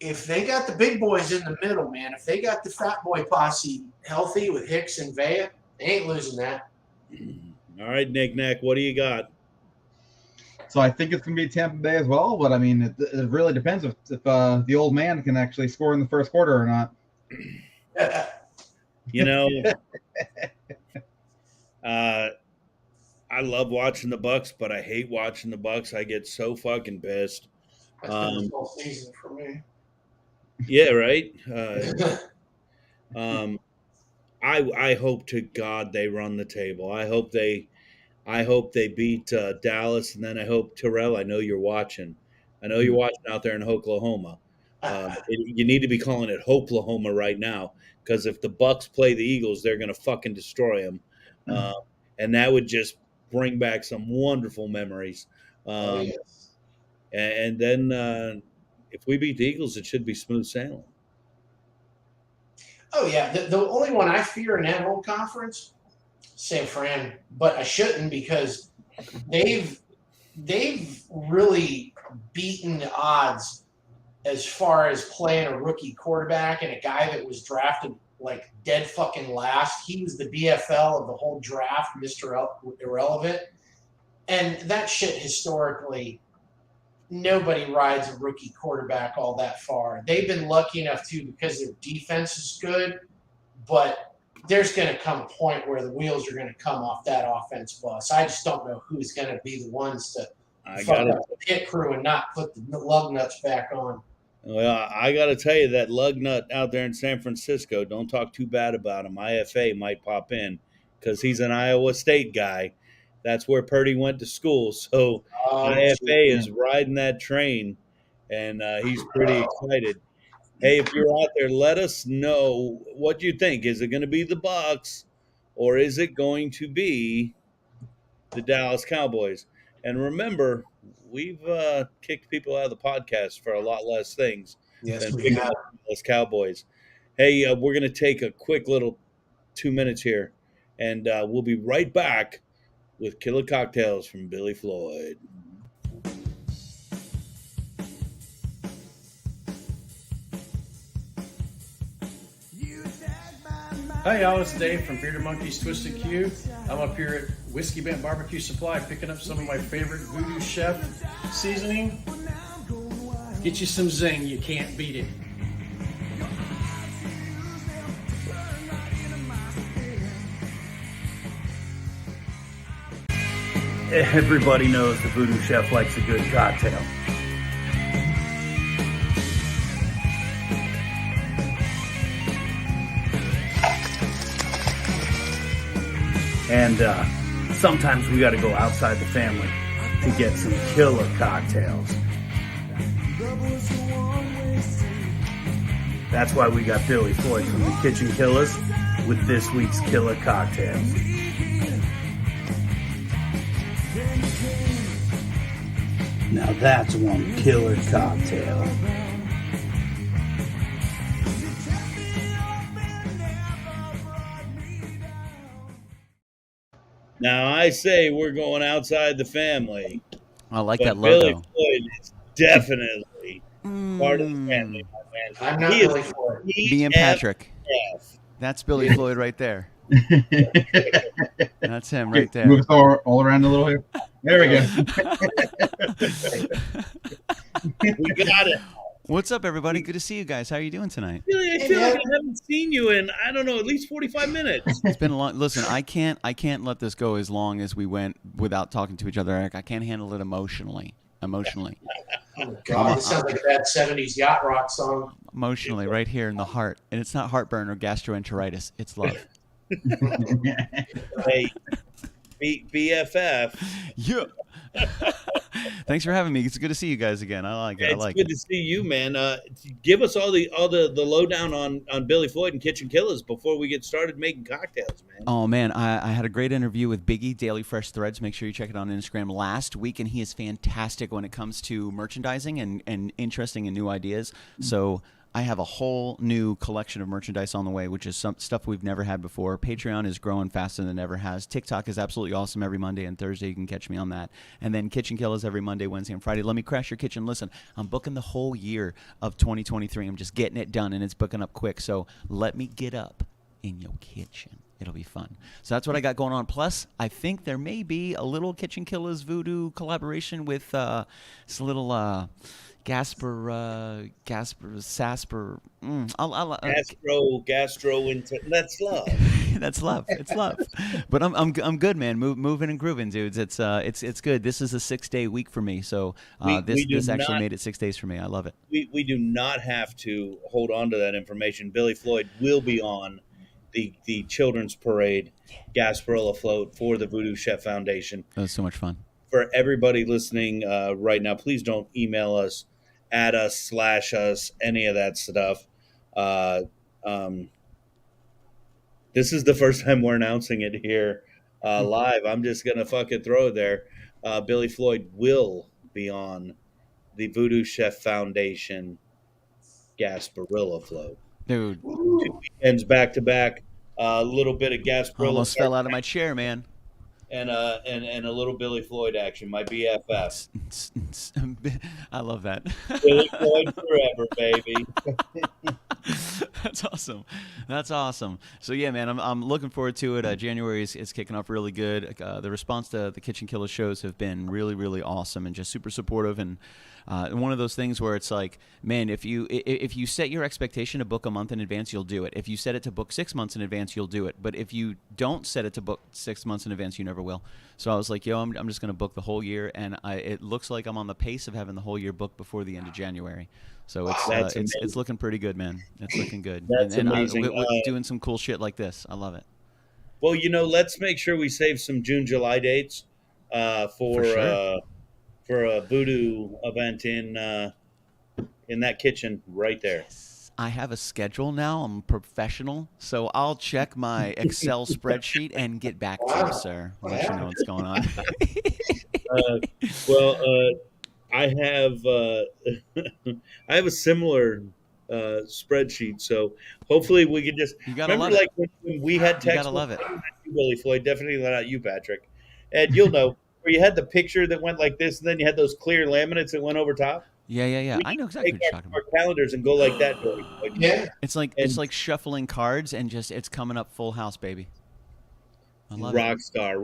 if they got the big boys in the middle, man, if they got the fat boy posse healthy with Hicks and Vea, they ain't losing that. All right, Nick Nack, what do you got? So I think it's going to be Tampa Bay as well, but I mean, it really depends if the old man can actually score in the first quarter or not. I love watching the Bucks, but I hate watching the Bucks. I get so fucking pissed. That's been the whole season for me. Yeah, right. I hope to God they run the table. I hope they beat Dallas, and then I hope Terrell. I know you're watching. I know you're watching out there in Oklahoma. You need to be calling it Hoplahoma right now, because if the Bucks play the Eagles, they're going to fucking destroy them, and that would just bring back some wonderful memories. Yes. And then if we beat the Eagles, it should be smooth sailing. Oh yeah, the only one I fear in that whole conference, San Fran, but I shouldn't, because they've really beaten the odds as far as playing a rookie quarterback and a guy that was drafted like dead fucking last. He was the BFL of the whole draft, Mr. Irrelevant. And that shit, historically, nobody rides a rookie quarterback all that far. They've been lucky enough to, because their defense is good, but there's going to come a point where the wheels are going to come off that offense bus. I just don't know who's going to be the ones to fuck up the pit crew and not put the lug nuts back on. Well, I got to tell you, that lug nut out there in San Francisco, don't talk too bad about him. IFA might pop in, because he's an Iowa State guy. That's where Purdy went to school. So IFA is riding that train, and he's pretty excited. Hey, if you're out there, let us know what you think. Is it going to be the Bucks, or is it going to be the Dallas Cowboys? And remember, we've kicked people out of the podcast for a lot less things than picking up the Dallas Cowboys. Hey, we're going to take a quick little 2 minutes here, and we'll be right back with Killer Cocktails from Billy Floyd. Hi, y'all. It's Dave from Bearded Monkeys Twisted Q. I'm up here at Whiskey Bent Barbecue Supply picking up some of my favorite VooDoo Chef seasoning. Get you some zing. You can't beat it. Everybody knows the VooDoo Chef likes a good cocktail. And sometimes we got to go outside the family to get some killer cocktails. That's why we got Billy Floyd from the Kitchen Killers with this week's killer cocktails. Now that's one killer cocktail. Now I say we're going outside the family. I like but that logo. Billy Floyd is definitely part of the family, my man. I'm not Billy Floyd. Me and Patrick. That's Billy Floyd right there. That's him right there. Move all around a little here. There we go. We got it. What's up, everybody? Good to see you guys. How are you doing tonight? Billy, I feel like I haven't seen you in, I don't know, at least 45 minutes. It's been a long. Listen, I can't let this go as long as we went without talking to each other. Eric, I can't handle it emotionally. Oh God, this sounds like that 70s yacht rock song. Emotionally, right here in the heart, and it's not heartburn or gastroenteritis. It's love. Hey, BFF. Yeah. Thanks for having me. It's good to see you guys again. I like it. It's good to see you, man. Give us all the lowdown on Billy Floyd and Kitchen Killers before we get started making cocktails, man. Oh man, I had a great interview with Biggie, Daily Fresh Threads. Make sure you check it out on Instagram last week, and he is fantastic when it comes to merchandising and interesting and new ideas. So I have a whole new collection of merchandise on the way, which is some stuff we've never had before. Patreon is growing faster than it ever has. TikTok is absolutely awesome every Monday and Thursday. You can catch me on that. And then Kitchen Killers every Monday, Wednesday, and Friday. Let me crash your kitchen. Listen, I'm booking the whole year of 2023. I'm just getting it done, and it's booking up quick. So let me get up in your kitchen. It'll be fun. So that's what I got going on. Plus, I think there may be a little Kitchen Killers VooDoo collaboration with this little... Gasper, Sasper. Gastro into that's love. That's love. It's love. But I'm good, man. Moving and grooving, dudes. It's good. This is a 6-day week for me. So this actually made it 6 days for me. I love it. We do not have to hold on to that information. Billy Floyd will be on the children's parade Gasparilla float for the VooDoo Chef Foundation. That was so much fun. For everybody listening right now, please don't email us, add us, slash us, any of that stuff. This is the first time we're announcing it here live. I'm just going to fucking throw it there. Billy Floyd will be on the VooDoo Chef Foundation Gasparilla float. Dude. 2 weekends back to back. A little bit of Gasparilla. Almost fell out of my chair, man. And a little Billy Floyd action, my BFF. I love that. Billy Floyd forever, baby. That's awesome. That's awesome. So yeah, man, I'm looking forward to it. January is kicking off really good. The response to the Kitchen Killer shows have been really, really awesome and just super supportive. And one of those things where it's like, man, if you set your expectation to book a month in advance, you'll do it. If you set it to book 6 months in advance, you'll do it. But if you don't set it to book 6 months in advance, you never will. So I was like, yo, I'm just going to book the whole year, and it looks like I'm on the pace of having the whole year booked before the end of January. So it's looking pretty good, man. It's looking good. That's amazing. We're doing some cool shit like this. I love it. Well, let's make sure we save some June, July dates for a VooDoo event in that kitchen right there. I have a schedule now. I'm a professional, so I'll check my Excel spreadsheet and get back to you, sir. Let you know what's going on. I have a similar spreadsheet, so hopefully we can just remember love like when we had text. You gotta love it. Billy Floyd, definitely not you, Patrick, and you'll know where you had the picture that went like this, and then you had those clear laminates that went over top. Yeah. I know exactly what you're talking about. Our calendars and go like that, Billy. Yeah. It's like shuffling cards and just it's coming up full house, baby. I love Rockstar.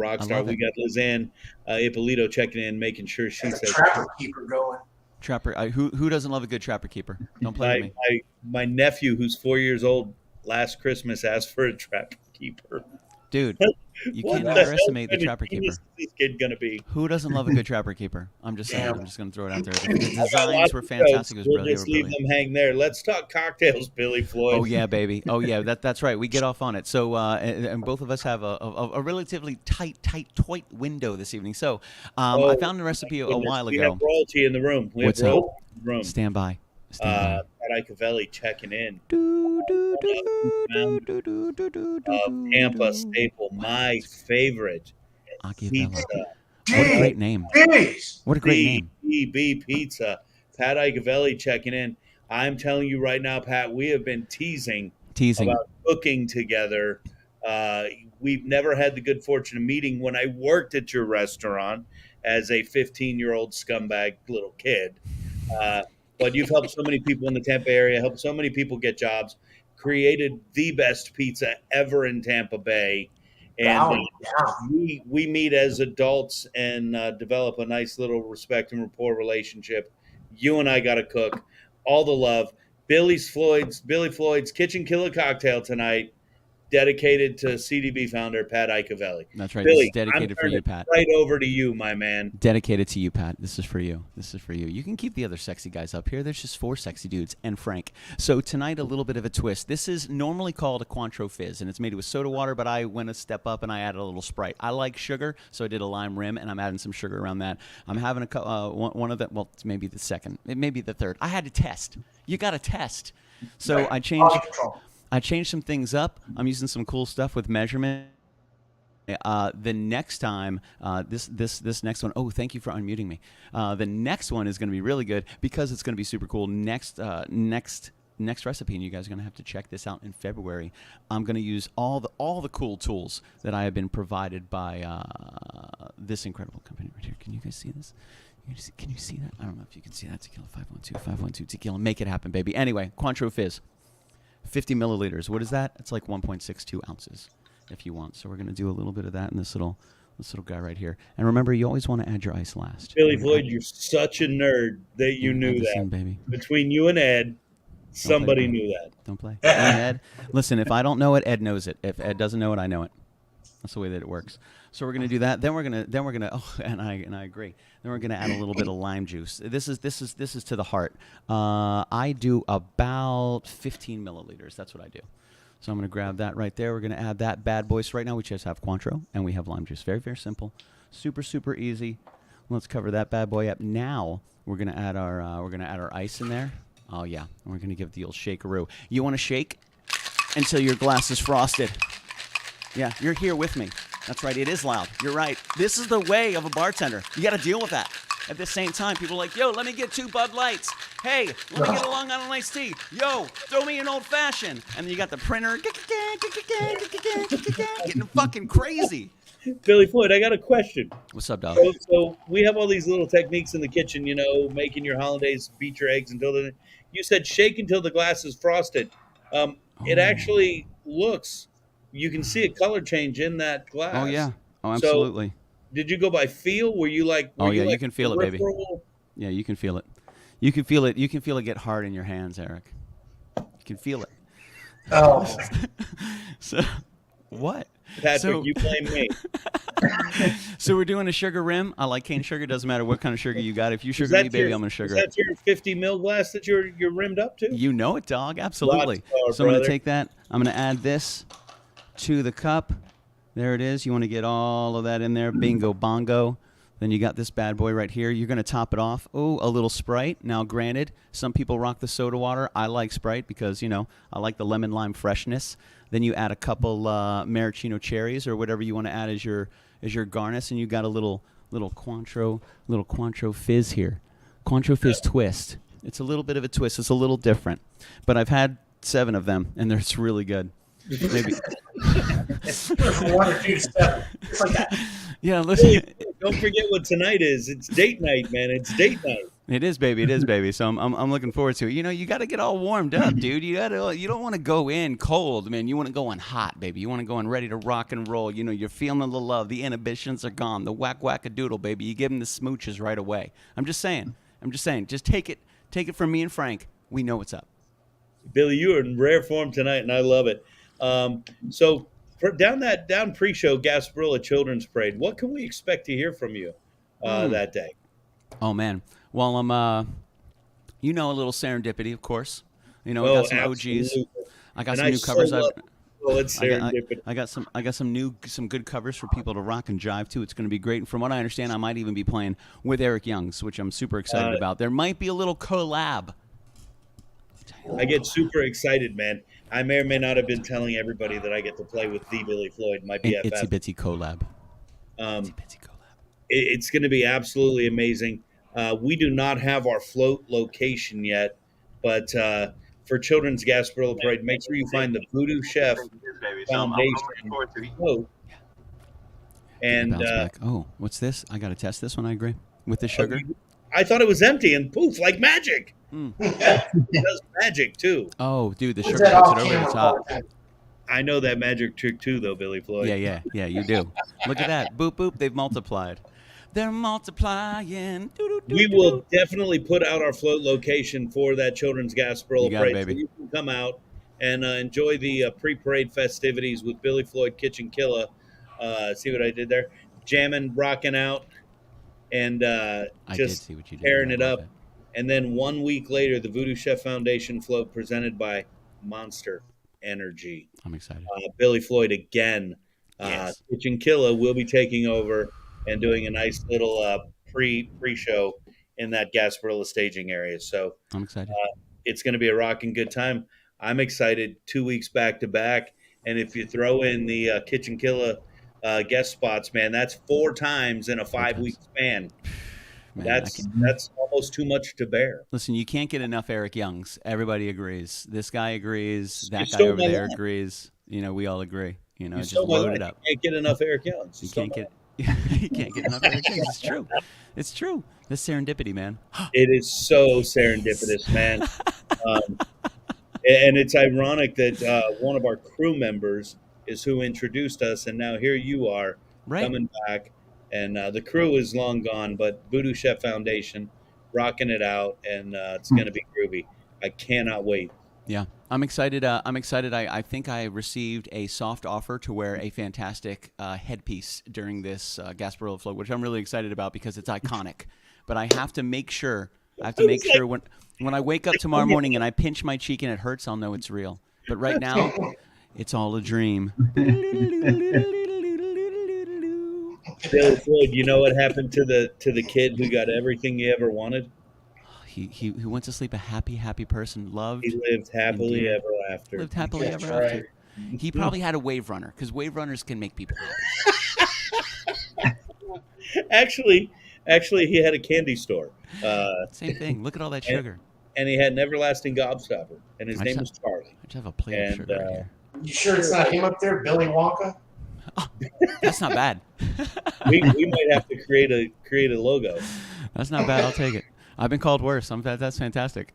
We got Lizanne Ippolito checking in, making sure she says Trapper Keeper going. Trapper. Who doesn't love a good Trapper Keeper? Don't play with me. My nephew, who's 4 years old, last Christmas asked for a Trapper Keeper. Dude, you can't underestimate the Trapper Keeper. This kid gonna be? Who doesn't love a good Trapper Keeper? I'm just saying. I'm just gonna throw it out there. The designs were fantastic. It was we'll just leave them hang there. Let's talk cocktails, Billy Floyd. Oh yeah, baby. Oh yeah, that's right. We get off on it. So and both of us have a relatively tight window this evening. So I found the recipe a while ago. We have royalty in the room. What's up? Stand by. Pat Icavelli checking in. Tampa staple, my favorite pizza. What a great name. What a great name. BB Pizza. Pat Icavelli checking in. I'm telling you right now, Pat, we have been teasing about cooking together. We've never had the good fortune of meeting. When I worked at your restaurant as a 15-year-old scumbag little kid, but you've helped so many people in the Tampa area, helped so many people get jobs, created the best pizza ever in Tampa Bay. And we meet as adults and develop a nice little respect and rapport relationship. You and I got to cook. All the love. Billy Floyd's Kitchen Killer Cocktail tonight, dedicated to CDB founder Pat Icavelli. That's right. Billy, this is dedicated for you, Pat. Right over to you, my man. Dedicated to you, Pat. This is for you. You can keep the other sexy guys up here. There's just 4 sexy dudes and Frank. So tonight, a little bit of a twist. This is normally called a Cointreau Fizz, and it's made with soda water, but I went a step up and I added a little Sprite. I like sugar, so I did a lime rim, and I'm adding some sugar around that. I'm having one of the, well, it's maybe the second. It may be the third. I had to test. You got to test. So I changed some things up. I'm using some cool stuff with measurement. The next time, this next one, oh, thank you for unmuting me. The next one is going to be really good because it's going to be super cool. Next recipe, and you guys are going to have to check this out in February. I'm going to use all the cool tools that I have been provided by this incredible company right here. Can you guys see this? Can you see that? I don't know if you can see that. Tequila 512 tequila. Make it happen, baby. Anyway, Cointreau Fizz. 50 milliliters. What is that? It's like 1.62 ounces if you want. So we're going to do a little bit of that in this little guy right here. And remember, you always want to add your ice last. Billy Floyd, you're such a nerd that you knew that. In, baby. Between you and Ed, somebody knew that. Don't play. Ed, listen, if I don't know it, Ed knows it. If Ed doesn't know it, I know it. That's the way that it works. So we're gonna do that. Then we're gonna. Oh, and I agree. Then we're gonna add a little bit of lime juice. This is to the heart. I do about 15 milliliters. That's what I do. So I'm going to grab that right there. We're going to add that bad boy. So right now we just have Cointreau and we have lime juice. Very, very simple. Super, super easy. Let's cover that bad boy up. Now we're going to add our ice in there. Oh yeah, and we're going to give it the old shakeroo. You want to shake until your glass is frosted. Yeah, you're here with me. That's right. It is loud. You're right. This is the way of a bartender. You got to deal with that. At the same time, people are like, yo, let me get 2 Bud Lights. Hey, let me get a Long Island iced tea. Yo, throw me an old fashioned. And then you got the printer getting fucking crazy. Billy Floyd, I got a question. What's up, dog? So we have all these little techniques in the kitchen, you know, making your hollandaise, beat your eggs until you said shake until the glass is frosted. It actually looks, you can see a color change in that glass. Oh, yeah. Oh, absolutely. So, did you go by feel? Were you like? You can feel it, baby. Yeah, you can feel it. You can feel it. You can feel it get hard in your hands, Eric. You can feel it. Oh. So, what? Patrick, you blame me. So we're doing a sugar rim. I like cane sugar. Doesn't matter what kind of sugar you got. If you sugar me, baby, I'm gonna sugar it. Is that your 50 ml glass that you're rimmed up to? You know it, dog. Absolutely. Rockstar, so I'm gonna take that. I'm gonna add this to the cup. There it is. You want to get all of that in there. Bingo, bongo. Then you got this bad boy right here. You're going to top it off. Oh, a little Sprite. Now, granted, some people rock the soda water. I like Sprite because, you know, I like the lemon lime freshness. Then you add a couple maraschino cherries or whatever you want to add as your garnish, and you got a little Cointreau fizz here. Cointreau fizz twist. It's a little bit of a twist. It's a little different. But I've had 7 of them, and it's really good. Maybe. 1 or 2 steps. It's like that. Yeah, listen. Hey, don't forget what tonight is. It's date night, man. It's date night. It is, baby. It is, baby. So I'm looking forward to it. You know, you got to get all warmed up, dude. You don't want to go in cold, man. You want to go in hot, baby. You want to go in ready to rock and roll. You know, you're feeling the love. The inhibitions are gone. The whack-whack-a-doodle, baby. You give them the smooches right away. I'm just saying. Just take it from me and Frank. We know what's up. Billy, you are in rare form tonight, and I love it. So down pre-show Gasparilla Children's Parade, what can we expect to hear from you that day? Oh man, well a little serendipity, of course. You know, we got some OGs. I got some new covers. I got some good covers for people to rock and jive to. It's going to be great. And from what I understand, I might even be playing with Eric Youngs, which I'm super excited about. There might be a little collab. I get super excited, man. I may or may not have been telling everybody that I get to play with the Billy Floyd, my BFF. Itsy bitsy collab. It's going to be absolutely amazing. We do not have our float location yet, but for Children's Gasparilla Parade, make sure you find the VooDoo Chef Foundation float. And what's this? I got to test this one. I agree with the sugar. I thought it was empty and poof, like magic. It does magic too. Oh, dude, the sugar puts it over the top. I know that magic trick too, though, Billy Floyd. Yeah, you do. Look at that. Boop, boop. They've multiplied. They're multiplying. We will definitely put out our float location for that Children's Gasparilla Parade. Baby. So you can come out and enjoy the pre-parade festivities with Billy Floyd Kitchen Killer. See what I did there? Jamming, rocking out, and just tearing it up. And then 1 week later, the VooDoo Chef Foundation float presented by Monster Energy. I'm excited. Billy Floyd again. Yes. Kitchen Killer will be taking over and doing a nice little pre-show in that Gasparilla staging area. So I'm excited. It's going to be a rocking good time. I'm excited. 2 weeks back to back. And if you throw in the Kitchen Killer guest spots, man, that's 4 times in a 5-week span. Man, that's almost too much to bear. Listen, you can't get enough Eric Youngs. Everybody agrees. This guy agrees. That guy over there agrees. You know, we all agree. You know, just load it up. You can't get enough Eric Youngs. You can't get enough Eric Youngs. It's true. It's true. This serendipity, man. It is so serendipitous, man. And it's ironic that one of our crew members is who introduced us, and now here you are coming back. And the crew is long gone, but VooDoo Chef Foundation rocking it out, and it's going to be groovy. I cannot wait. Yeah, I'm excited. I think I received a soft offer to wear a fantastic headpiece during this Gasparilla float, which I'm really excited about because it's iconic. But I have to make sure. When I wake up tomorrow morning and I pinch my cheek and it hurts, I'll know it's real. But right now, It's all a dream. Billy Floyd, you know what happened to the kid who got everything he ever wanted? He went to sleep a happy person, loved. He lived happily endeared, ever after. Lived happily That's ever right. after. He probably had a wave runner because wave runners can make people happy. Actually, he had a candy store. Same thing. Look at all that sugar. And he had an everlasting gobstopper, and his name was Charlie. I just have a plate of sugar right here. You sure it's not him up there, Billy Wonka? That's not bad. We might have to create a logo. That's not bad. I'll take it. I've been called worse. That's fantastic.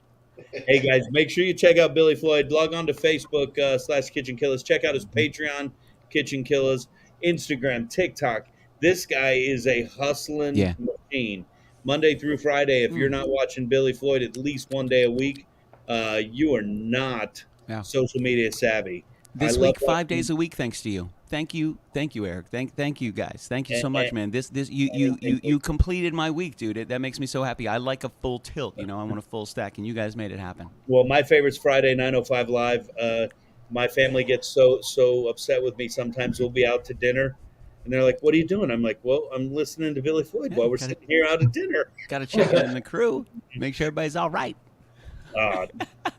Hey guys, make sure you check out Billy Floyd. Log on to Facebook /Kitchen Killers. Check out his Patreon, Kitchen Killers, Instagram, TikTok. This guy is a hustling machine. Monday through Friday. If you're not watching Billy Floyd at least one day a week, you are not social media savvy. This week, 5 days a week, thanks to you. Thank you, Eric. Thank you guys. Thank you so much, man. You completed my week, dude. That makes me so happy. I like a full tilt, I want a full stack, and you guys made it happen. Well, my favorite's Friday 9:05 live. My family gets so upset with me. Sometimes we'll be out to dinner, and they're like, "What are you doing?" I'm like, "Well, I'm listening to Billy Floyd while we're sitting here out at dinner." Got to check in the crew, make sure everybody's all right.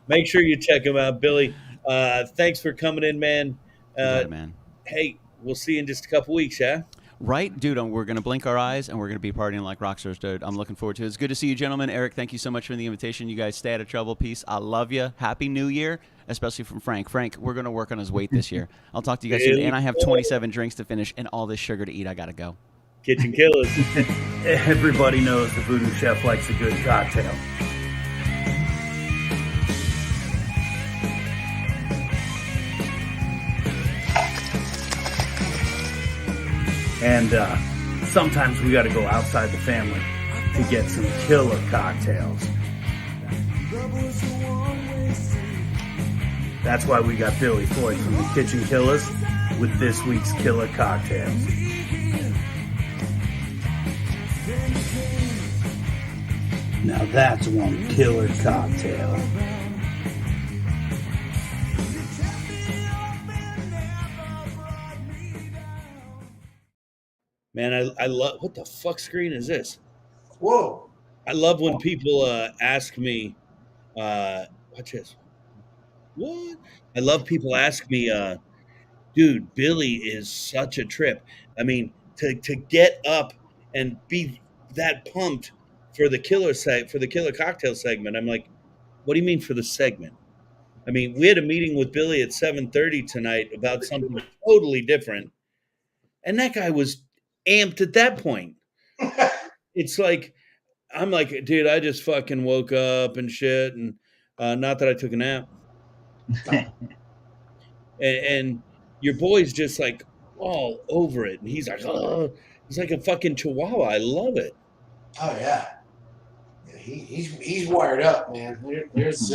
Make sure you check him out, Billy. Thanks for coming in, man. Man. Hey, we'll see you in just a couple weeks, yeah? Right, dude. We're going to blink our eyes, and we're going to be partying like rock stars, dude. I'm looking forward to it. It's good to see you, gentlemen. Eric, thank you so much for the invitation. You guys stay out of trouble. Peace. I love you. Happy New Year, especially from Frank. Frank, we're going to work on his weight this year. I'll talk to you guys soon. And I have 27 drinks to finish and all this sugar to eat. I got to go. Kitchen Killers. Everybody knows the VooDoo Chef likes a good cocktail. And sometimes we got to go outside the family to get some killer cocktails. That's why we got Billy Floyd from the Kitchen Killers with this week's killer cocktails. Now that's one killer cocktail. Man, I love, what the fuck screen is this? Whoa. I love when people ask me, watch this. What? I love people ask me, dude, Billy is such a trip. I mean, to get up and be that pumped for the killer cocktail segment. I'm like, what do you mean for the segment? I mean, we had a meeting with Billy at 7:30 tonight about something totally different. And that guy was amped at that point. It's like, I'm like, dude, I just fucking woke up and shit, and not that I took a nap. and your boy's just like all over it, and he's like, oh, he's like a fucking chihuahua. I love it. Oh yeah, he's wired up, man. There's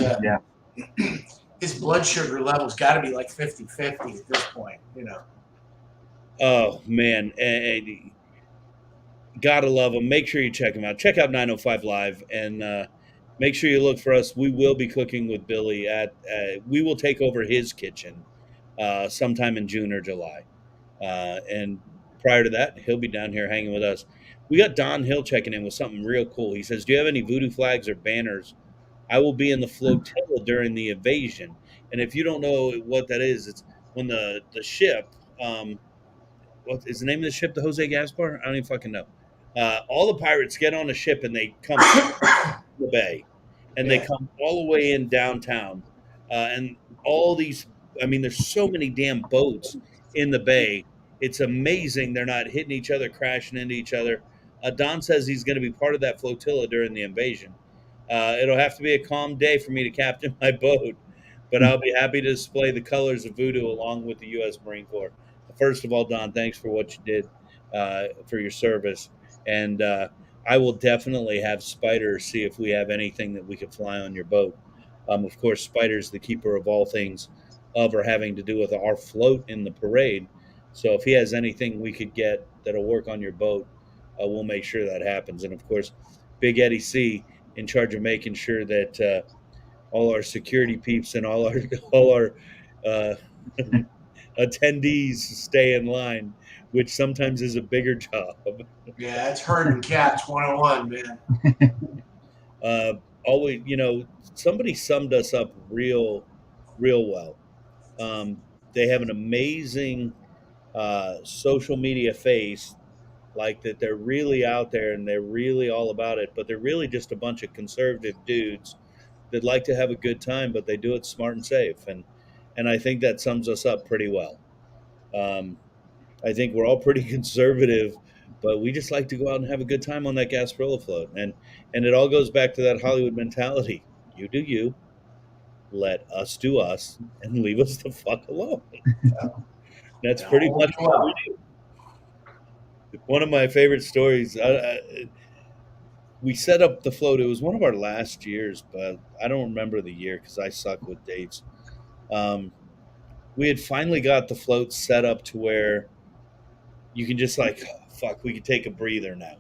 his blood sugar level's got to be like 50-50 at this point, Oh man, and gotta love him. Make sure you check him out. Check out 905 Live, and make sure you look for us. We will be cooking with Billy at. We will take over his kitchen sometime in June or July, and prior to that, he'll be down here hanging with us. We got Don Hill checking in with something real cool. He says, "Do you have any voodoo flags or banners? I will be in the flotilla during the invasion." And if you don't know what that is, it's when the ship. What is the name of the ship? The Jose Gaspar? I don't even fucking know. All the pirates get on a ship and they come to the bay, and they come all the way in downtown, and all these. I mean, there's so many damn boats in the bay. It's amazing they're not hitting each other, crashing into each other. Don says he's going to be part of that flotilla during the invasion. It'll have to be a calm day for me to captain my boat, but I'll be happy to display the colors of VooDoo along with the U.S. Marine Corps. First of all, Don, thanks for what you did for your service. And I will definitely have Spider see if we have anything that we could fly on your boat. Of course, Spider's the keeper of all things of or having to do with our float in the parade. So if he has anything we could get that'll work on your boat, we'll make sure that happens. And of course, Big Eddie C in charge of making sure that all our security peeps and all our attendees stay in line, which sometimes is a bigger job. Yeah, it's herding cats 101, man. Always, somebody summed us up real well. They have an amazing social media face, like that they're really out there and they're really all about it, but they're really just a bunch of conservative dudes that like to have a good time, but they do it smart and safe. And I think that sums us up pretty well. I think we're all pretty conservative, but we just like to go out and have a good time on that Gasparilla float. And it all goes back to that Hollywood mentality. You do you, let us do us, and leave us the fuck alone. That's pretty much what we do. One of my favorite stories, we set up the float. It was one of our last years, but I don't remember the year because I suck with dates. We had finally got the float set up to where you can just like, fuck, we can take a breather now.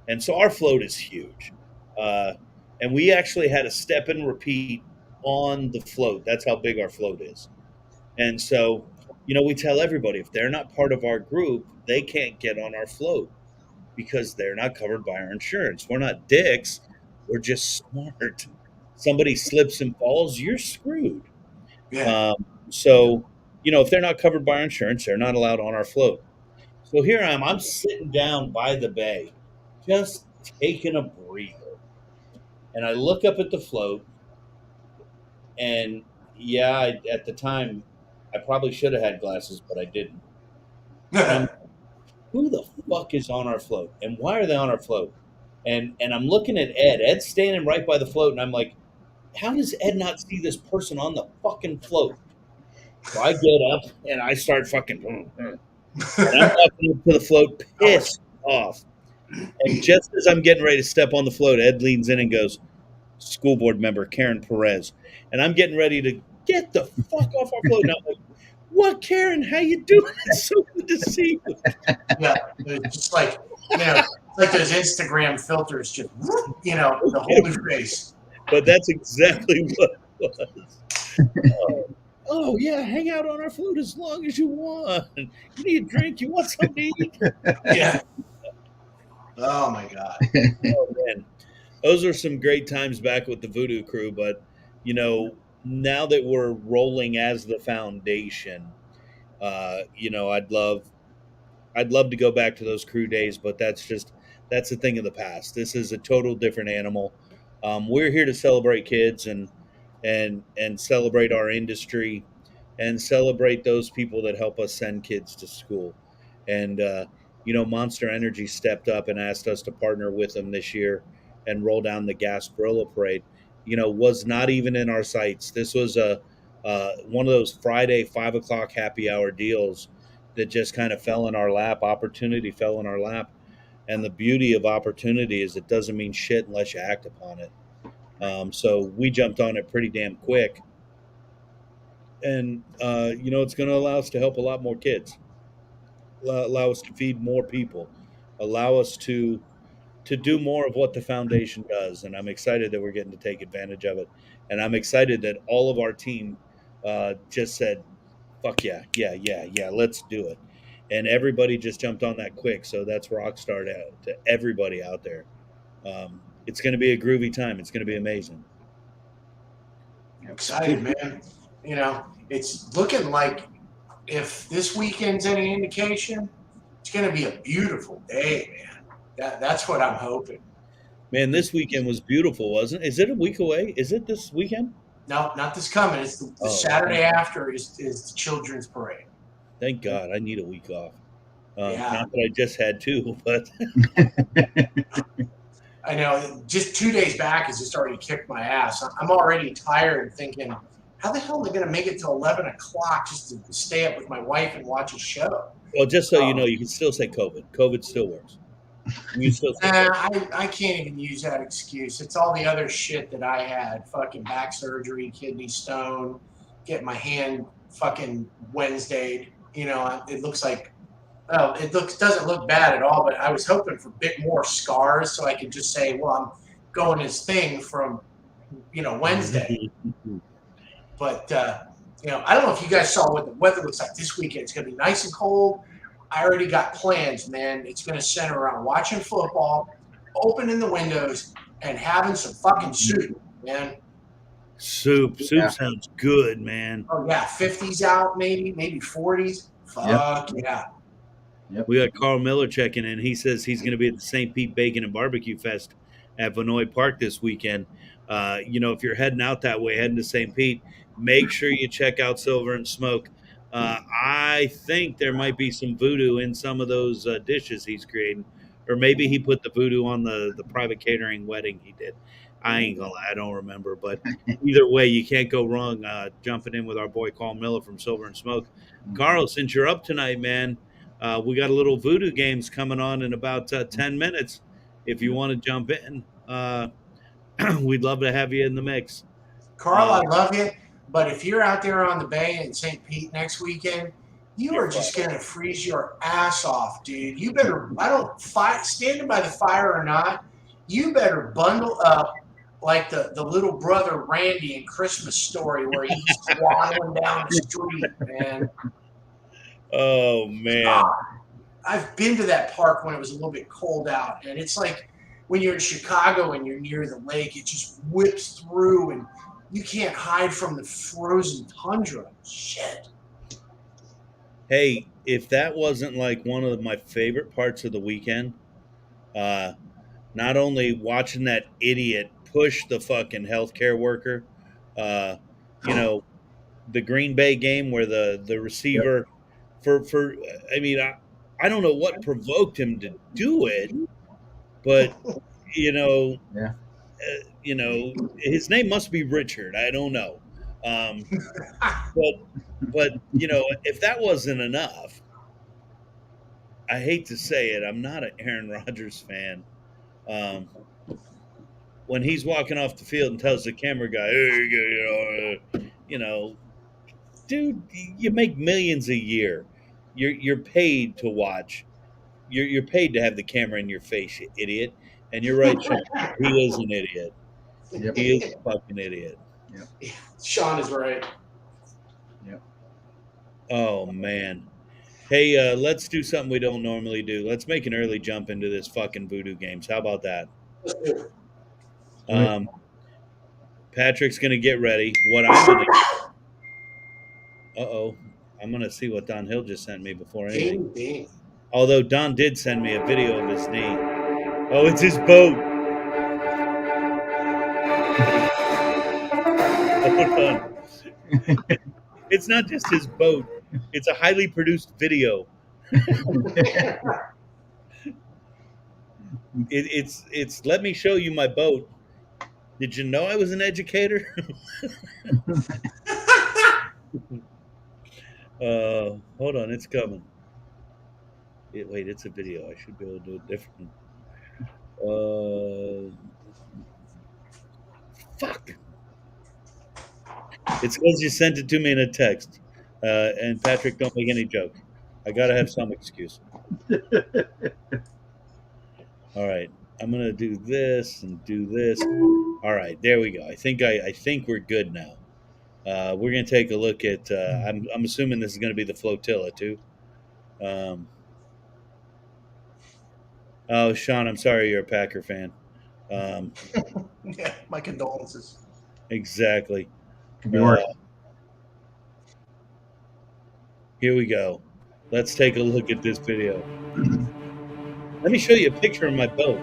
And so our float is huge. And we actually had a step and repeat on the float. That's how big our float is. And so, we tell everybody if they're not part of our group, they can't get on our float because they're not covered by our insurance. We're not dicks. We're just smart. Somebody slips and falls, you're screwed. Yeah. So, if they're not covered by our insurance, they're not allowed on our float. So here I am. I'm sitting down by the bay, just taking a breather. And I look up at the float, and at the time, I probably should have had glasses, but I didn't. Who the fuck is on our float? And why are they on our float? And I'm looking at Ed. Ed's standing right by the float, and I'm like, how does Ed not see this person on the fucking float? So I get up, and I start fucking... And I'm walking up to the float, pissed off. And just as I'm getting ready to step on the float, Ed leans in and goes, school board member Karen Perez. And I'm getting ready to get the fuck off our float. And I'm like, what, Karen? How you doing? It's so good to see you. Yeah, it's just like, like those Instagram filters, just, the whole face. But that's exactly what it was. Oh, yeah, hang out on our float as long as you want. You need a drink? You want something to eat? Yeah. Oh, my God. Oh, man. Those are some great times back with the VooDoo crew. But, now that we're rolling as the foundation, I'd love to go back to those crew days, but that's a thing of the past. This is a total different animal. We're here to celebrate kids and celebrate our industry and celebrate those people that help us send kids to school. And, Monster Energy stepped up and asked us to partner with them this year and roll down the Gasparilla Parade. Was not even in our sights. This was one of those Friday 5 o'clock happy hour deals that just kind of fell in our lap. Opportunity fell in our lap. And the beauty of opportunity is it doesn't mean shit unless you act upon it. So we jumped on it pretty damn quick. And, it's going to allow us to help a lot more kids, allow us to feed more people, allow us to do more of what the foundation does. And I'm excited that we're getting to take advantage of it. And I'm excited that all of our team just said, fuck yeah, let's do it. And everybody just jumped on that quick. So that's rockstar to everybody out there. It's going to be a groovy time. It's going to be amazing. I'm excited, man. It's looking like, if this weekend's any indication, it's going to be a beautiful day, man. That's what I'm hoping. Man, this weekend was beautiful, wasn't it? Is it a week away? Is it this weekend? No, not this coming. It's the Saturday after is the children's parade. Thank God. I need a week off. Yeah. Not that I just had two, but... I know. Just 2 days back has just already kicked my ass. I'm already tired thinking, how the hell am I going to make it till 11 o'clock just to stay up with my wife and watch a show? Well, just so you know, you can still say COVID. COVID still works. You still say I can't even use that excuse. It's all the other shit that I had. Fucking back surgery, kidney stone, getting my hand fucking Wednesdayed. It looks like, doesn't look bad at all, but I was hoping for a bit more scars so I could just say, well, I'm going this thing from, Wednesday. But, I don't know if you guys saw what the weather looks like this weekend. It's going to be nice and cold. I already got plans, man. It's going to center around watching football, opening the windows, and having some fucking soup, man. Soup sounds good, man. Oh, yeah. 50s out, maybe 40s. Fuck yeah. Yep. We got Carl Miller checking in. He says he's going to be at the St. Pete Bacon and Barbecue Fest at Vinoy Park this weekend. If you're heading out that way, heading to St. Pete, make sure you check out Silver and Smoke. I think there might be some voodoo in some of those dishes he's creating. Or maybe he put the voodoo on the private catering wedding he did. I ain't gonna lie, I don't remember. But either way, you can't go wrong jumping in with our boy Carl Miller from Silver and Smoke. Carl, since you're up tonight, man, we got a little VooDoo Games coming on in about 10 minutes. If you want to jump in, we'd love to have you in the mix. Carl, I love you. But if you're out there on the bay in St. Pete next weekend, you are just going to freeze your ass off, dude. You better, standing by the fire or not, you better bundle up like the little brother Randy in Christmas Story where he's waddling down the street, man. Oh, man. God. I've been to that park when it was a little bit cold out, and it's like when you're in Chicago and you're near the lake, it just whips through, and you can't hide from the frozen tundra. Shit. Hey, if that wasn't like one of my favorite parts of the weekend, not only watching that idiot push the fucking healthcare worker, the Green Bay game where the receiver I don't know what provoked him to do it, but his name must be Richard. I don't know. But if that wasn't enough, I hate to say it, I'm not an Aaron Rodgers fan. When he's walking off the field and tells the camera guy, "Hey, dude, you make millions a year. You're paid to watch. You're paid to have the camera in your face, you idiot." And you're right, Sean. He is an idiot. Yep. He is a fucking idiot. Yep. Sean is right. Yep. Oh, man. Hey, let's do something we don't normally do. Let's make an early jump into this fucking VooDoo Games. How about that? Patrick's going to get ready. What I'm going to... Uh-oh. I'm going to see what Don Hill just sent me before anything. Although Don did send me a video of his knee. Oh, it's his boat. Hold on. It's not just his boat. It's a highly produced video. It's let me show you my boat. Did you know I was an educator? Hold on, it's coming. Wait, it's a video. I should be able to do it different. Fuck. It's because you sent it to me in a text. And Patrick, don't make any joke. I gotta have some excuse. All right, I'm gonna do this and do this. All right, there we go. I think we're good now. We're gonna take a look at. I'm assuming this is gonna be the flotilla too. Oh, Sean, I'm sorry you're a Packer fan. Yeah, my condolences. Exactly. Could be worse. Here we go. Let's take a look at this video. Let me show you a picture of my boat.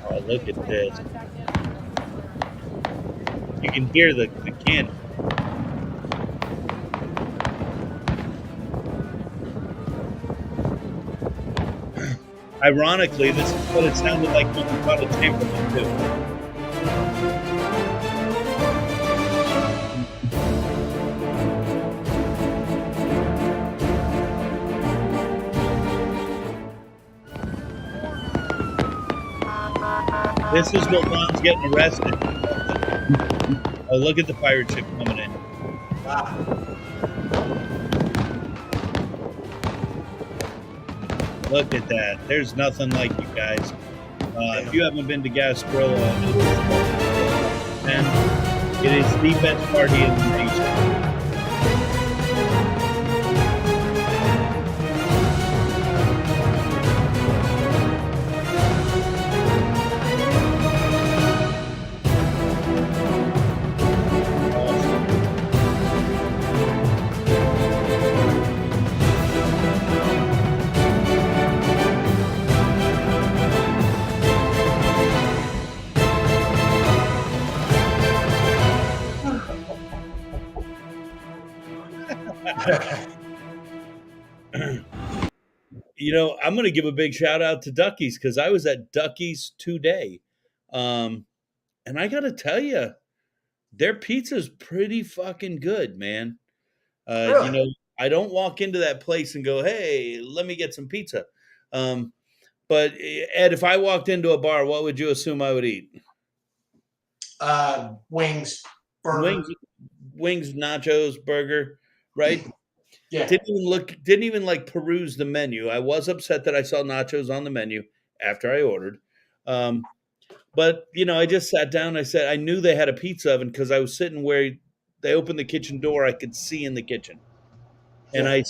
Oh, look at this. You can hear the cannon. Ironically, this is what it sounded like when we brought a Tampa too. This is what Ron's getting arrested. Oh, look at the pirate ship coming in. Look at that. There's nothing like you guys. If you haven't been to Gasparilla, and it is the best party in the nation. You know, I'm going to give a big shout out to Ducky's because I was at Ducky's today. And I got to tell you, their pizza's pretty fucking good, man. Really? You know, I don't walk into that place and go, hey, let me get some pizza. But Ed, if I walked into a bar, what would you assume I would eat? Wings, burger. Wings, nachos, burger, right? Yeah. Didn't even like peruse the menu. I was upset that I saw nachos on the menu after I ordered. But you know, I just sat down. I said I knew they had a pizza oven because I was sitting where they opened the kitchen door. I could see in the kitchen, and Yeah.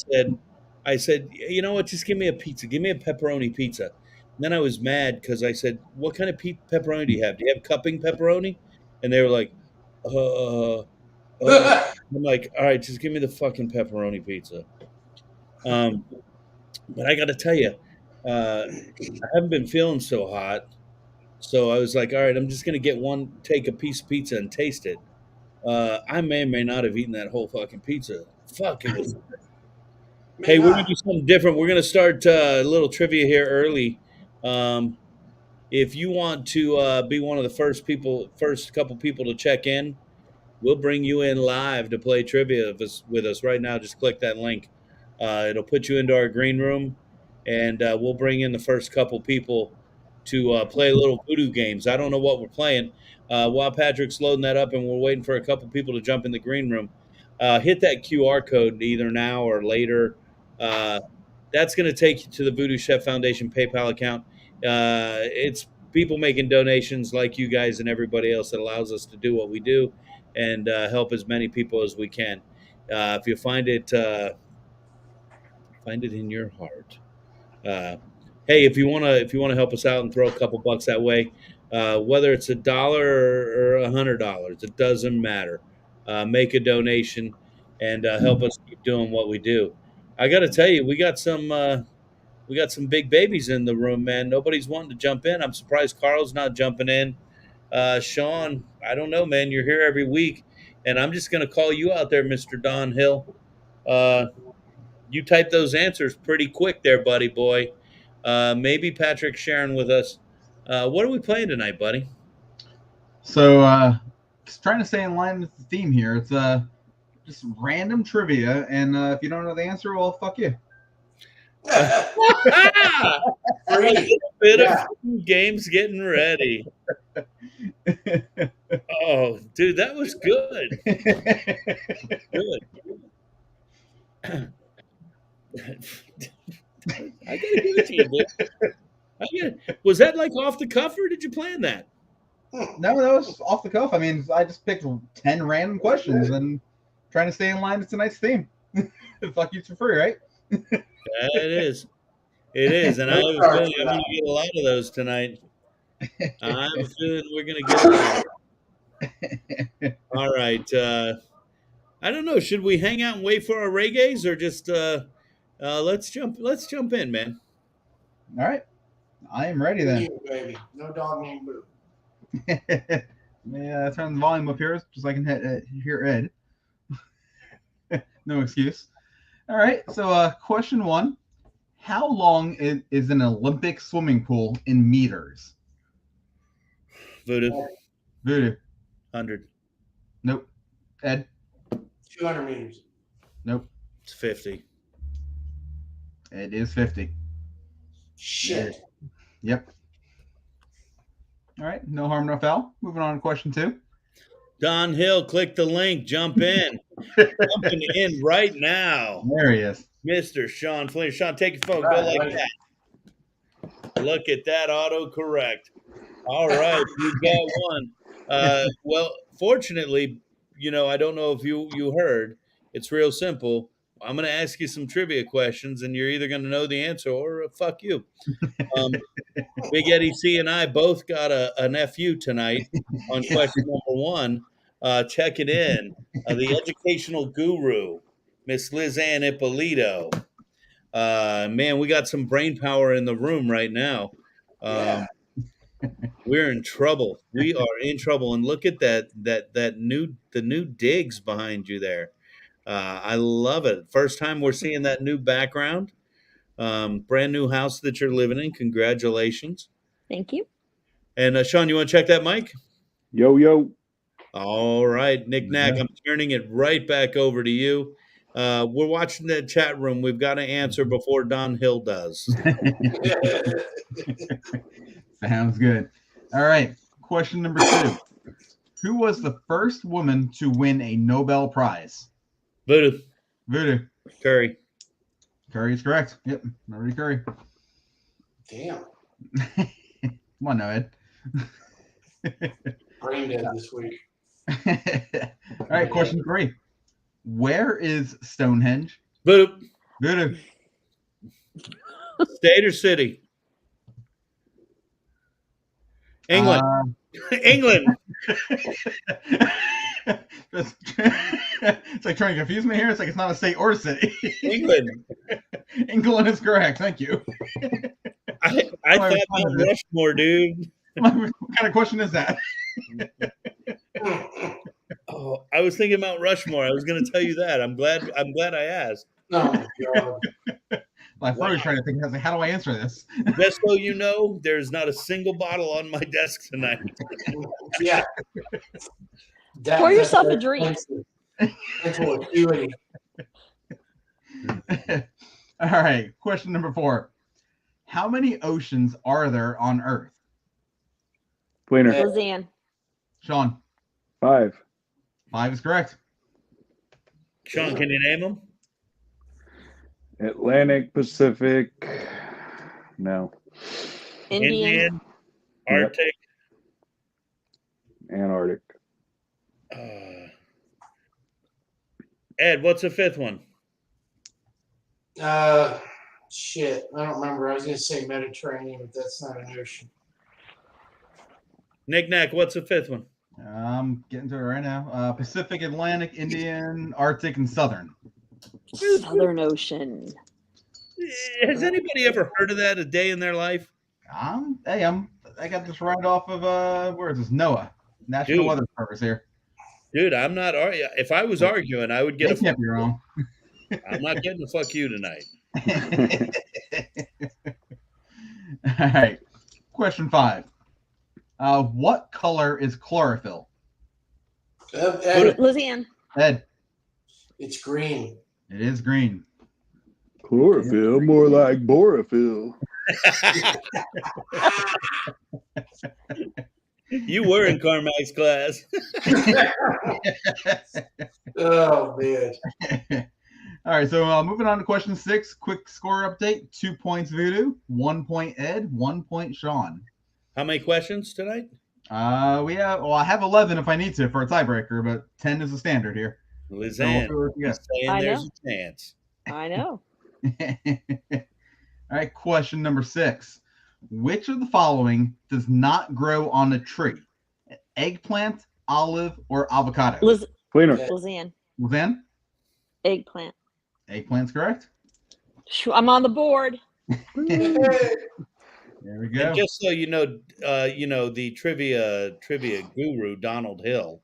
I said, you know what? Just give me a pizza. Give me a pepperoni pizza. And then I was mad because I said, what kind of pepperoni do you have? Do you have cupping pepperoni? And they were like, I'm like, all right, just give me the fucking pepperoni pizza. But I got to tell you, I haven't been feeling so hot. So I was like, all right, I'm just going to take a piece of pizza and taste it. I may or may not have eaten that whole fucking pizza. Fuck, it was. Hey, we're going to do something different. We're going to start a little trivia here early. If you want to be one of the first couple people to check in, we'll bring you in live to play trivia with us right now. Just click that link. It'll put you into our green room, and we'll bring in the first couple people to play a little VooDoo Games. I don't know what we're playing. While Patrick's loading that up and we're waiting for a couple people to jump in the green room, hit that QR code either now or later. That's going to take you to the VooDoo Chef Foundation PayPal account. It's people making donations like you guys and everybody else that allows us to do what we do and help as many people as we can. If you find it in your heart. Hey, if you want to help us out and throw a couple bucks that way, whether it's $1 or $100, it doesn't matter. Make a donation and help us keep doing what we do. I got to tell you, we got some big babies in the room, man. Nobody's wanting to jump in. I'm surprised Carl's not jumping in. Sean, I don't know, man. You're here every week, and I'm just going to call you out there, Mr. Don Hill. You type those answers pretty quick there, buddy boy. Maybe Patrick's sharing with us. What are we playing tonight, buddy? So, just trying to stay in line with the theme here. It's just random trivia, and if you don't know the answer, well, fuck you. A little bit of games getting ready. Oh, dude, that was good. Good. I gotta give it to you, dude. Was that like off the cuff, or did you plan that? No, that was off the cuff. I mean, I just picked 10 random questions and trying to stay in line with tonight's theme. Fuck you for free, right? It is. It is. And I have a feeling I'm going to get a lot of those tonight. I have a feeling we're going to get all right. I don't know. Should we hang out and wait for our reggaes or just let's jump in, man. All right. I am ready then. You, baby. No dog named Boo. Yeah, turn the volume up here so I can hear Ed. No excuse. All right, so question 1. How long is an Olympic swimming pool in meters? VooDoo. VooDoo. 100. Nope. Ed? 200 meters. Nope. It's 50. It is 50. Shit. Yep. All right, no harm, no foul. Moving on to question 2. Don Hill, click the link, jump in. Jumping in right now. There he is. Mr. Sean Flynn. Sean, take your phone. Go like that. Look at that autocorrect. All right, you got one. Well, fortunately, I don't know if you heard. It's real simple. I'm going to ask you some trivia questions, and you're either going to know the answer or fuck you. Big Eddie C and I both got an FU tonight on question number one. Check it in. The educational guru, Miss Liz Ann Ippolito. Man, we got some brain power in the room right now. We're in trouble. We are in trouble. And look at the new digs behind you there. I love it. First time we're seeing that new background. Brand new house that you're living in. Congratulations. Thank you. And Sean, you want to check that mic? Yo. All right, Nick Knack, I'm turning it right back over to you. We're watching the chat room. We've got to answer before Don Hill does. Sounds good. All right. Question number 2. Who was the first woman to win a Nobel Prize? VooDoo. VooDoo. Curry. Curry is correct. Yep. Marie Curry. Damn. Come on now, Ed. Brain dead this week. All right. Question 3. Where is Stonehenge? VooDoo. VooDoo. State or city? England. England. It's like trying to confuse me here. It's like it's not a state or a city. England. England is correct. Thank you. I thought Mount Rushmore, dude. What kind of question is that? Oh, I was thinking Mount Rushmore. I was going to tell you that. I'm glad I asked. Oh, God. My phone is trying to think. I was like, how do I answer this? Just so you know, there's not a single bottle on my desk tonight. Yeah. Pour yourself a drink. Mental acuity. All right. Question number 4. How many oceans are there on Earth? Cleaner. Lizanne. Sean. 5. 5 is correct. Sean, can you name them? Atlantic, Pacific. No. Indian. Arctic. Antarctic. Ed, what's the 5th one? Shit. I don't remember. I was going to say Mediterranean, but that's not an ocean. Nick Knack, what's the 5th one? I'm getting to it right now. Pacific, Atlantic, Indian, Arctic, and Southern. Southern Ocean. Has anybody ever heard of that a day in their life? I got this right off of where is this? NOAA, National Weather Service here. Dude, I'm not arguing. If I was arguing, I would get They can't be wrong. I'm not getting a fuck you tonight. All right. Question 5. What color is chlorophyll? Ed, Lizanne. Ed. it's green. It is green. Chlorophyll, more like borophyll. You were in Carmack's class. Oh, man. All right, so moving on to question 6. Quick score update. 2 points VooDoo, 1 point Ed, 1 point Sean. How many questions tonight? I have 11 if I need to for a tiebreaker, but 10 is the standard here. Lizanne, I there's know. a chance. I know. All right, question number 6. Which of the following does not grow on a tree? Eggplant, olive, or avocado? Cleaner. Lizanne. Lizanne? Eggplant. Eggplant's correct. I'm on the board. There we go. And just so you know, the trivia guru Donald Hill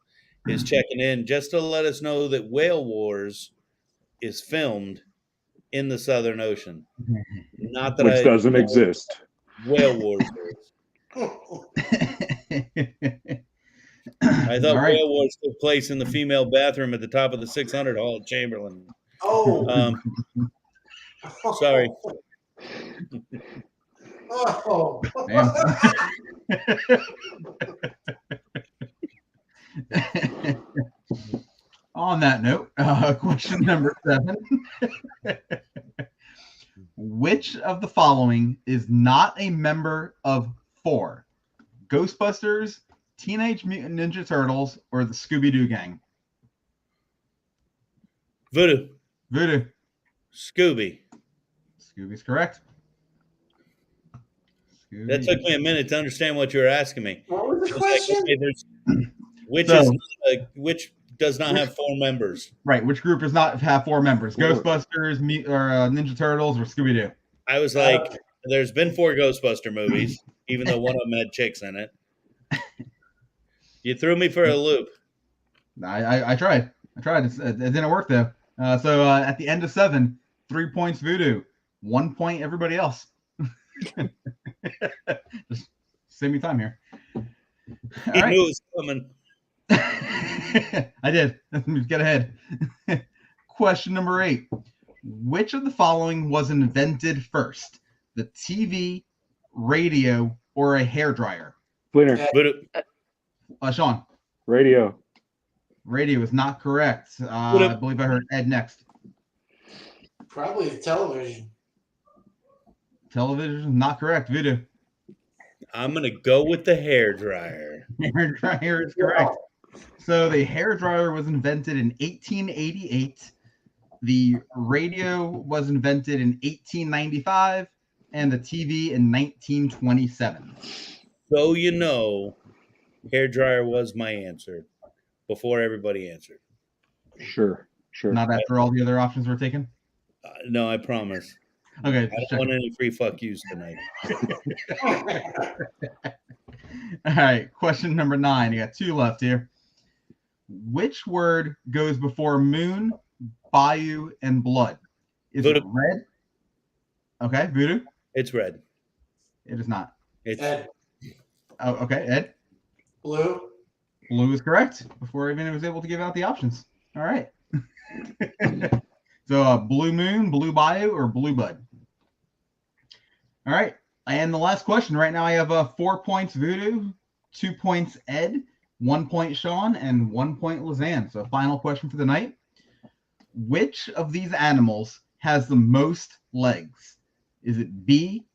is checking in just to let us know that Whale Wars is filmed in the Southern Ocean. Not that Which doesn't exist. Whale Wars. I thought All right. Whale Wars took place in the female bathroom at the top of the 600 Hall at Chamberlain. Oh. Sorry. Oh. On that note, question number 7. Which of the following is not a member of 4? Ghostbusters, Teenage Mutant Ninja Turtles, or the Scooby-Doo Gang? VooDoo. VooDoo. Scooby. Scooby's correct. Scooby. That took me a minute to understand what you were asking me. What was the It's like, question? okay, which does not have 4 members? Right. Which group does not have 4 members? 4. Ghostbusters, Ninja Turtles, or Scooby-Doo? I was like, there's been 4 Ghostbuster movies, even though one of them had chicks in it. You threw me for a loop. I tried. It didn't work though. So at the end of 7, 3 points VooDoo, 1 point everybody else. Just save me time here. All He right. knew it was coming. I did. Get ahead. Question number 8. Which of the following was invented first? The TV, radio, or a hairdryer? Splinter. VooDoo. Sean, Radio. radio is not correct. I believe I heard Ed next. Probably the television. Television, not correct. VooDoo. I'm gonna go with the hairdryer. Hairdryer is correct. So the hairdryer was invented in 1888. The radio was invented in 1895, and the TV in 1927. So you know, hairdryer was my answer before everybody answered. Sure. Not after all the other options were taken. No, I promise. Okay. I don't want any free fuck yous tonight. All right. Question number 9. You got 2 left here. Which word goes before moon, bayou, and blood? Is it VooDoo. red? Okay. VooDoo. It's red. It is not. It's Ed. Oh, okay. Ed. Blue. Blue is correct before even was able to give out the options. All right. So blue moon, blue bayou, or blue bud. All right. And the last question right now, I have 4 points VooDoo, 2 points Ed, 1 point Sean, and 1 point Lizanne. So final question for the night. Which of these animals has the most legs? Is it bee,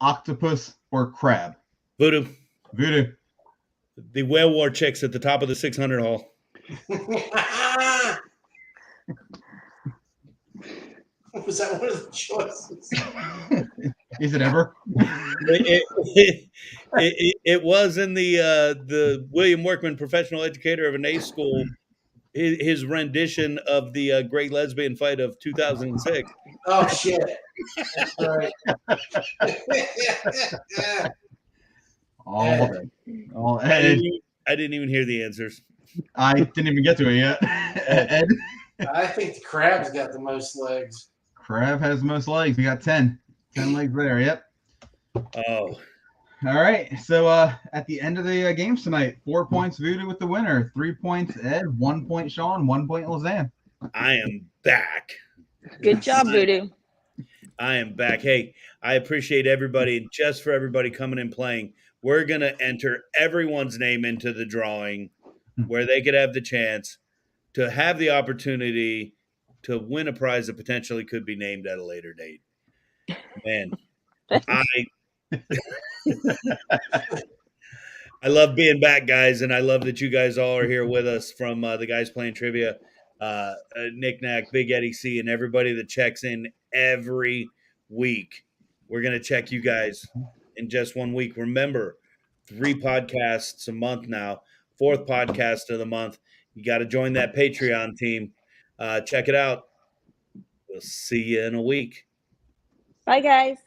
octopus, or crab? VooDoo. VooDoo. The whale war chicks at the top of the 600 hall. Was that one of the choices? Is it ever? It was in the William Workman Professional Educator of an A School, his rendition of the Great Lesbian Fight of 2006. Oh shit! That's right. I didn't even hear the answers. I didn't even get to it yet. Ed? I think the crab's got the most legs. Crab has the most legs. We got 10. 10 legs there. Yep. Oh. All right. So at the end of the games tonight, 4 points VooDoo with the winner, 3 points Ed, 1 point Sean, 1 point Lizanne. I am back. Good job, VooDoo. I am back. Hey, I appreciate everybody. And just for everybody coming and playing, we're going to enter everyone's name into the drawing where they could have the chance to have the opportunity to win a prize that potentially could be named at a later date. Man, I love being back, guys, and I love that you guys all are here with us from the Guys Playing Trivia, Nick Nack, Big Eddie C, and everybody that checks in every week. We're going to check you guys in just 1 week. Remember, 3 podcasts a month now, 4th podcast of the month. You got to join that Patreon team. Check it out. We'll see you in a week. Bye, guys.